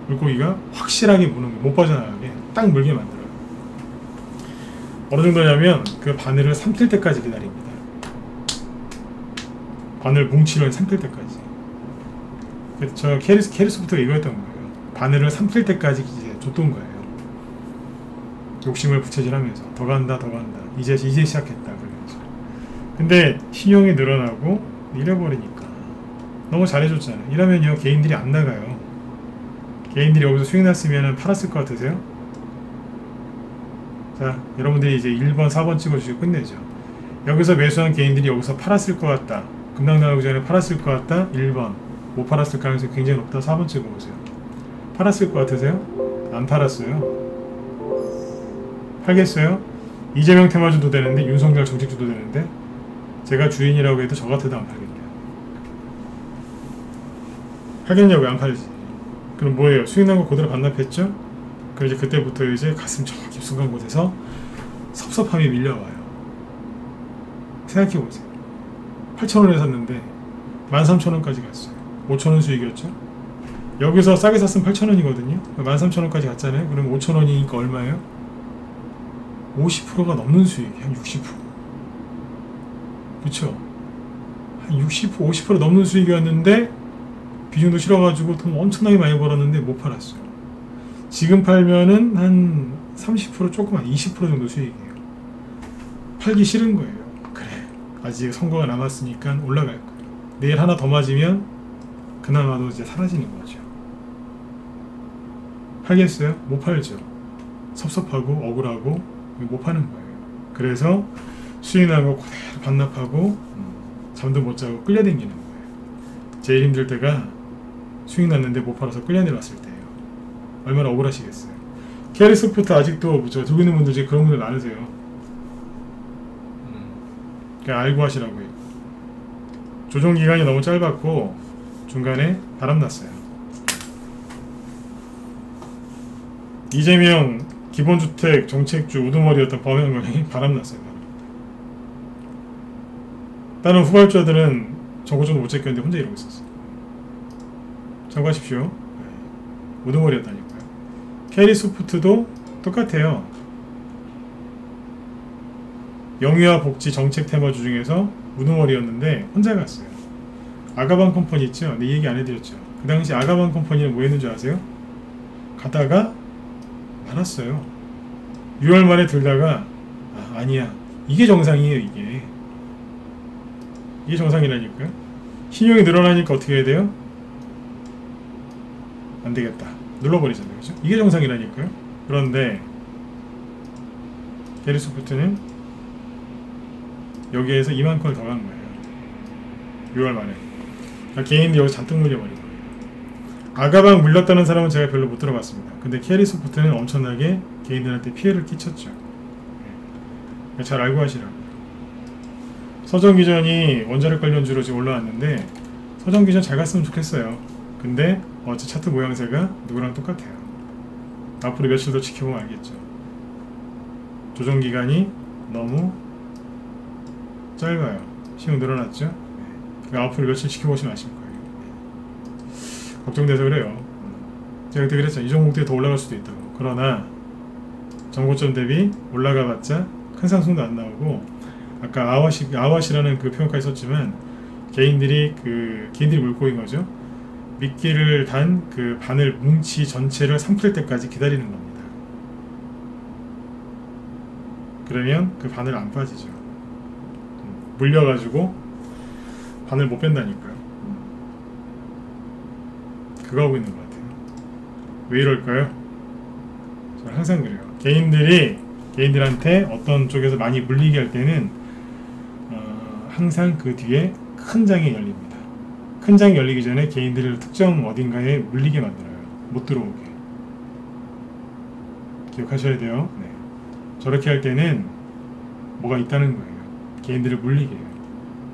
물고기가 확실하게 무는 거, 못 빠져나가게 딱 물게 만들어요. 어느 정도냐면 그 바늘을 삼킬 때까지 기다립니다. 바늘 뭉치를 삼킬 때까지. 그래서 저 캐리소프트가 이거였던 거예요. 바늘을 삼킬 때까지 이제 줬던 거예요. 욕심을 부채질하면서 더 간다 이제 시작했다 그러면서. 근데 신용이 늘어나고 잃어버리니까 너무 잘해줬잖아요. 이러면요 개인들이 안 나가요. 개인들이 여기서 수익 났으면 팔았을 것 같으세요? 자, 여러분들이 이제 1번, 4번 찍어주시고 끝내죠. 여기서 매수한 개인들이 여기서 팔았을 것 같다. 급락 나오기 전에 팔았을 것 같다. 1번. 못 팔았을 가능성이 굉장히 높다. 4번 찍어보세요. 팔았을 것 같으세요? 안 팔았어요. 팔겠어요? 이재명 테마주도 되는데 윤석열 정책주도 되는데 제가 주인이라고 해도 저 같아도 안 팔겠네요. 팔겠냐고 안 팔지. 그럼 뭐예요? 수익 난 거 그대로 반납했죠? 그럼 이제 그때부터 이제 가슴 저 깊숙한 곳에서 섭섭함이 밀려와요. 생각해보세요. 8,000원에 샀는데 13,000원까지 갔어요. 5,000원 수익이었죠? 여기서 싸게 샀으면 8,000원이거든요. 13,000원까지 갔잖아요. 그럼 5,000원이니까 얼마예요? 50%가 넘는 수익이 한 60%. 그쵸? 한 60%, 50% 넘는 수익이었는데 비중도 실어가지고 돈 엄청나게 많이 벌었는데 못 팔았어요. 지금 팔면은 한 30% 조금 한 20% 정도 수익이에요. 팔기 싫은 거예요. 그래, 아직 선거가 남았으니까 올라갈 거예요. 내일 하나 더 맞으면 그나마도 이제 사라지는 거죠. 팔겠어요? 못 팔죠. 섭섭하고 억울하고 못 파는 거예요. 그래서 수익 난 거 그대로 반납하고 잠도 못 자고 끌려다니는 거예요. 제일 힘들 때가 수익 났는데 못 팔아서 끌려내렸을 때예요. 얼마나 억울하시겠어요. 캐리소프트 아직도 들고 있는 분들 중에 그런 분들 많으세요. 그냥 알고 하시라고요. 조정기간이 너무 짧았고 중간에 바람났어요. 이재명 기본주택 정책주 우두머리였던 범행이 바람났어요. 다른 후발주들은 정고점도 못 제꼈는데 혼자 이러고 있었어요. 참고하십시오. 우두머리였다니까요. 캐리소프트도 똑같아요. 영유아 복지 정책 테마주 중에서 우두머리였는데 혼자 갔어요. 아가방 컴퍼니 있죠? 네, 얘기 안 해드렸죠. 그 당시 아가방 컴퍼니는 뭐 했는지 아세요? 가다가 말았어요. 6월 말에 들다가 아니야, 이게 정상이에요. 이게 정상이라니까요. 신용이 늘어나니까 어떻게 해야 돼요? 안 되겠다, 눌러버리잖아요. 그죠? 이게 정상이라니까요. 그런데 캐리소프트는 여기에서 이만큼을 더 간 거예요. 6월 말에. 그러니까 개인들이 여기 잔뜩 물려버린 거예요. 아가방 물렸다는 사람은 제가 별로 못 들어봤습니다. 근데 캐리소프트는 엄청나게 개인들한테 피해를 끼쳤죠. 잘 알고 하시라고요. 서정기전이 원자력 관련주로 지금 올라왔는데 서정기전 잘 갔으면 좋겠어요. 근데 어째 차트 모양새가 누구랑 똑같아요. 앞으로 며칠 더 지켜보면 알겠죠. 조정기간이 너무 짧아요. 시용 늘어났죠. 그러니까 앞으로 며칠 지켜보시면 아실 거예요. 걱정돼서 그래요. 제가 그때 그랬죠. 이 종목들이 더 올라갈 수도 있다고. 그러나 정고점 대비 올라가봤자 큰 상승도 안 나오고, 아까 아와시라는 그 표현까지 썼지만 개인들이 물고인 거죠. 미끼를 단 그 바늘 뭉치 전체를 삼킬 때까지 기다리는 겁니다. 그러면 그 바늘 안 빠지죠. 물려가지고 바늘 못 뺀다니까요. 그거 하고 있는 것 같아요. 왜 이럴까요? 저는 항상 그래요. 개인들한테 어떤 쪽에서 많이 물리게 할 때는 항상 그 뒤에 큰 장이 열립니다. 큰 장이 열리기 전에 개인들을 특정 어딘가에 물리게 만들어요. 못 들어오게. 기억하셔야 돼요. 네. 저렇게 할 때는 뭐가 있다는 거예요. 개인들을 물리게 해요.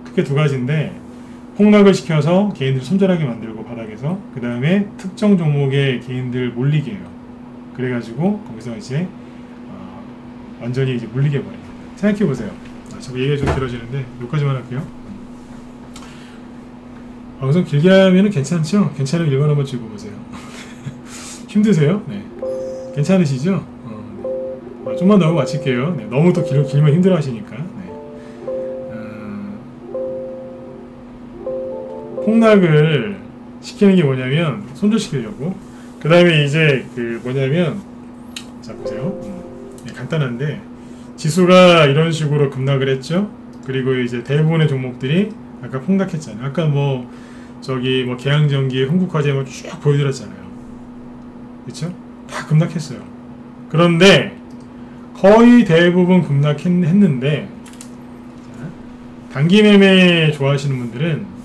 크게 두 가지인데, 폭락을 시켜서 개인들을 손절하게 만들고 바닥에서, 그 다음에 특정 종목의 개인들을 몰리게 해요. 그래가지고 거기서 이제 완전히 이제 물리게 버립니다. 생각해보세요. 자꾸 얘기가 좀 길어지는데 여기까지만 할게요. 방송 길게 하면 괜찮죠? 괜찮으면 일반 한번 찍어보세요. 힘드세요? 네. 괜찮으시죠? 네. 좀만 더 하고 마칠게요. 네. 너무 또 길면 힘들어 하시니까. 네. 폭락을 시키는 게 뭐냐면 손절시키려고. 그 다음에 이제 자 보세요. 네, 간단한데, 지수가 이런 식으로 급락을 했죠. 그리고 이제 대부분의 종목들이 아까 폭락했잖아요. 아까 계양전기, 흥국화재 쭉 보여드렸잖아요. 그렇죠? 다 급락했어요. 그런데 거의 대부분 급락했는데, 단기 매매 좋아하시는 분들은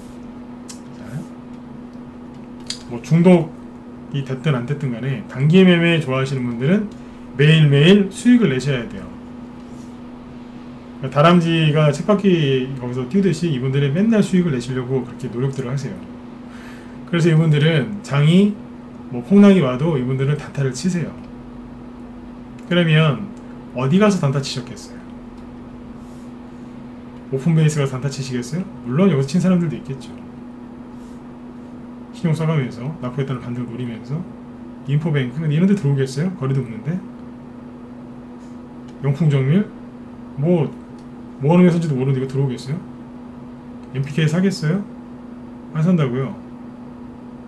중독이 됐든 안 됐든 간에 단기 매매 좋아하시는 분들은 매일매일 수익을 내셔야 돼요. 다람쥐가 쳇바퀴 거기서 뛰듯이 이분들은 맨날 수익을 내시려고 그렇게 노력들을 하세요. 그래서 이분들은 장이 뭐 폭락이 와도 이분들은 단타를 치세요. 그러면 어디 가서 단타 치셨겠어요? 오픈 베이스 가서 단타 치시겠어요? 물론 여기서 친 사람들도 있겠죠. 신용 써가면서 납부했다는 반등을 노리면서 인포뱅크 근데 이런 데 들어오겠어요? 거리도 없는데 용풍정밀 뭐 하는 회사인지도 모르는데 이거 들어오겠어요? MPK 사겠어요? 안 산다고요.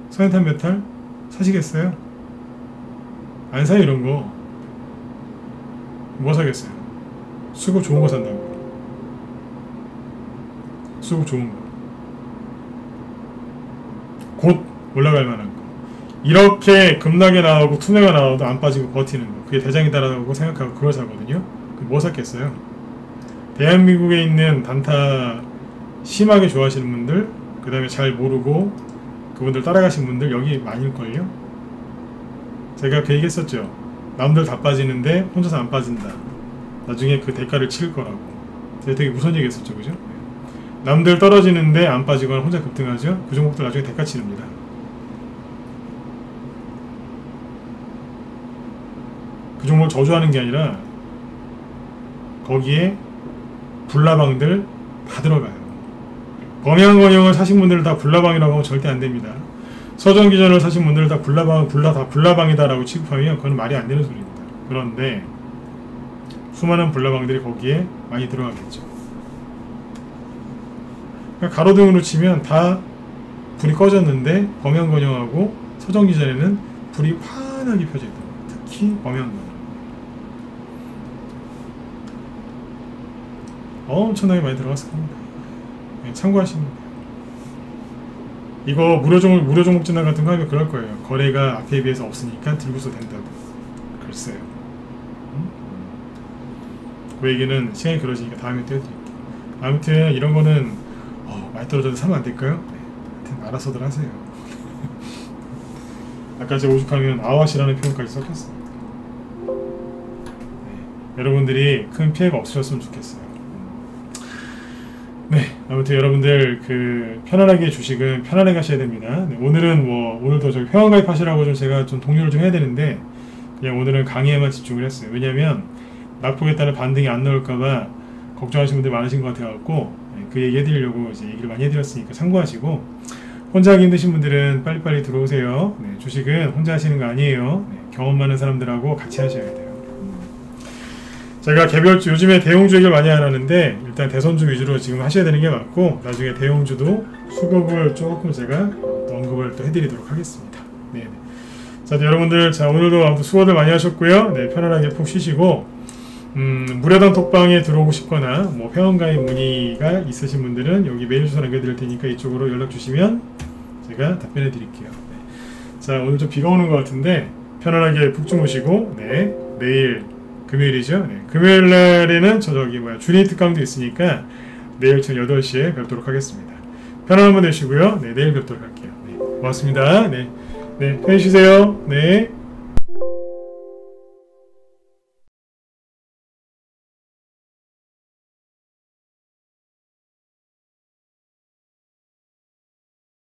서현탄 메탈 사시겠어요? 안 사요. 이런 거 뭐 사겠어요? 수급 좋은 거 산다고. 수급 좋은 거 곧 올라갈 만한 거. 이렇게 급락이 나오고 투매가 나와도 안 빠지고 버티는 거, 그게 대장이다라고 생각하고 그걸 사거든요. 뭐 샀겠어요? 대한민국에 있는 단타 심하게 좋아하시는 분들, 그 다음에 잘 모르고 그분들 따라가신 분들 여기 많을걸요? 제가 그 얘기 했었죠. 남들 다 빠지는데 혼자서 안 빠진다. 나중에 그 대가를 치를 거라고. 제가 되게 무서운 얘기 했었죠. 그죠? 남들 떨어지는데 안 빠지거나 혼자 급등하죠? 그 종목들 나중에 대가 치릅니다. 그 종목을 저주하는 게 아니라 거기에 불나방들 다 들어가요. 범양건영을 사신 분들을 다 불나방이라고 하면 절대 안 됩니다. 서정기전을 사신 분들을 다 불나방이다 라고 취급하면 그건 말이 안 되는 소리입니다. 그런데 수많은 불나방들이 거기에 많이 들어가겠죠. 그러니까 가로등으로 치면 다 불이 꺼졌는데 범양건영하고 서정기전에는 불이 환하게 펴져 있다. 특히 범양건영 엄청나게 많이 들어갔을 겁니다. 참고하시면 돼요. 이거 무료 종목 진단 같은 거 하면 그럴 거예요. 거래가 앞에 비해서 없으니까 들고서 된다고. 글쎄요. 그 얘기는 시간이 그러시니까 다음에 또 해드릴게요. 아무튼 이런 거는 많이 떨어져도 사면 안 될까요? 네. 하여튼 알아서들 하세요. 아까 제가 오죽하면 아와시라는 표현까지 썼겠습니다. 네. 여러분들이 큰 피해가 없으셨으면 좋겠어요. 네, 아무튼 여러분들 편안하게 주식은 편안하게 하셔야 됩니다. 네, 오늘은 오늘도 저기 회원 가입하시라고 좀 제가 좀 독려를 좀 해야 되는데 그냥 오늘은 강의에만 집중을 했어요. 왜냐면 낙폭에 반등이 안 나올까봐 걱정하시는 분들 많으신 것 같아갖고 그 얘기 해드리려고 이제 얘기를 많이 해드렸으니까 참고하시고, 혼자 하기 힘드신 분들은 빨리빨리 들어오세요. 네, 주식은 혼자 하시는 거 아니에요. 네, 경험 많은 사람들하고 같이 하셔야 돼요. 제가 개별주, 요즘에 대형주 얘기를 많이 안 하는데 일단 대선주 위주로 지금 하셔야 되는 게 맞고, 나중에 대형주도 수급을 조금 제가 언급을 또 해드리도록 하겠습니다. 네. 자, 여러분들, 오늘도 아무튼 수고들 많이 하셨고요. 네, 편안하게 푹 쉬시고, 무료단 톡방에 들어오고 싶거나 회원가입 문의가 있으신 분들은 여기 메일 주소 남겨드릴 테니까 이쪽으로 연락 주시면 제가 답변해 드릴게요. 네. 자, 오늘 좀 비가 오는 것 같은데 편안하게 푹 주무시고, 네, 내일 금요일이죠. 네. 금요일 날에는 주니 특강도 있으니까 내일 저녁 8시에 뵙도록 하겠습니다. 편안한 밤 되시고요. 네, 내일 뵙도록 할게요. 네, 고맙습니다. 네, 편히 쉬세요. 네.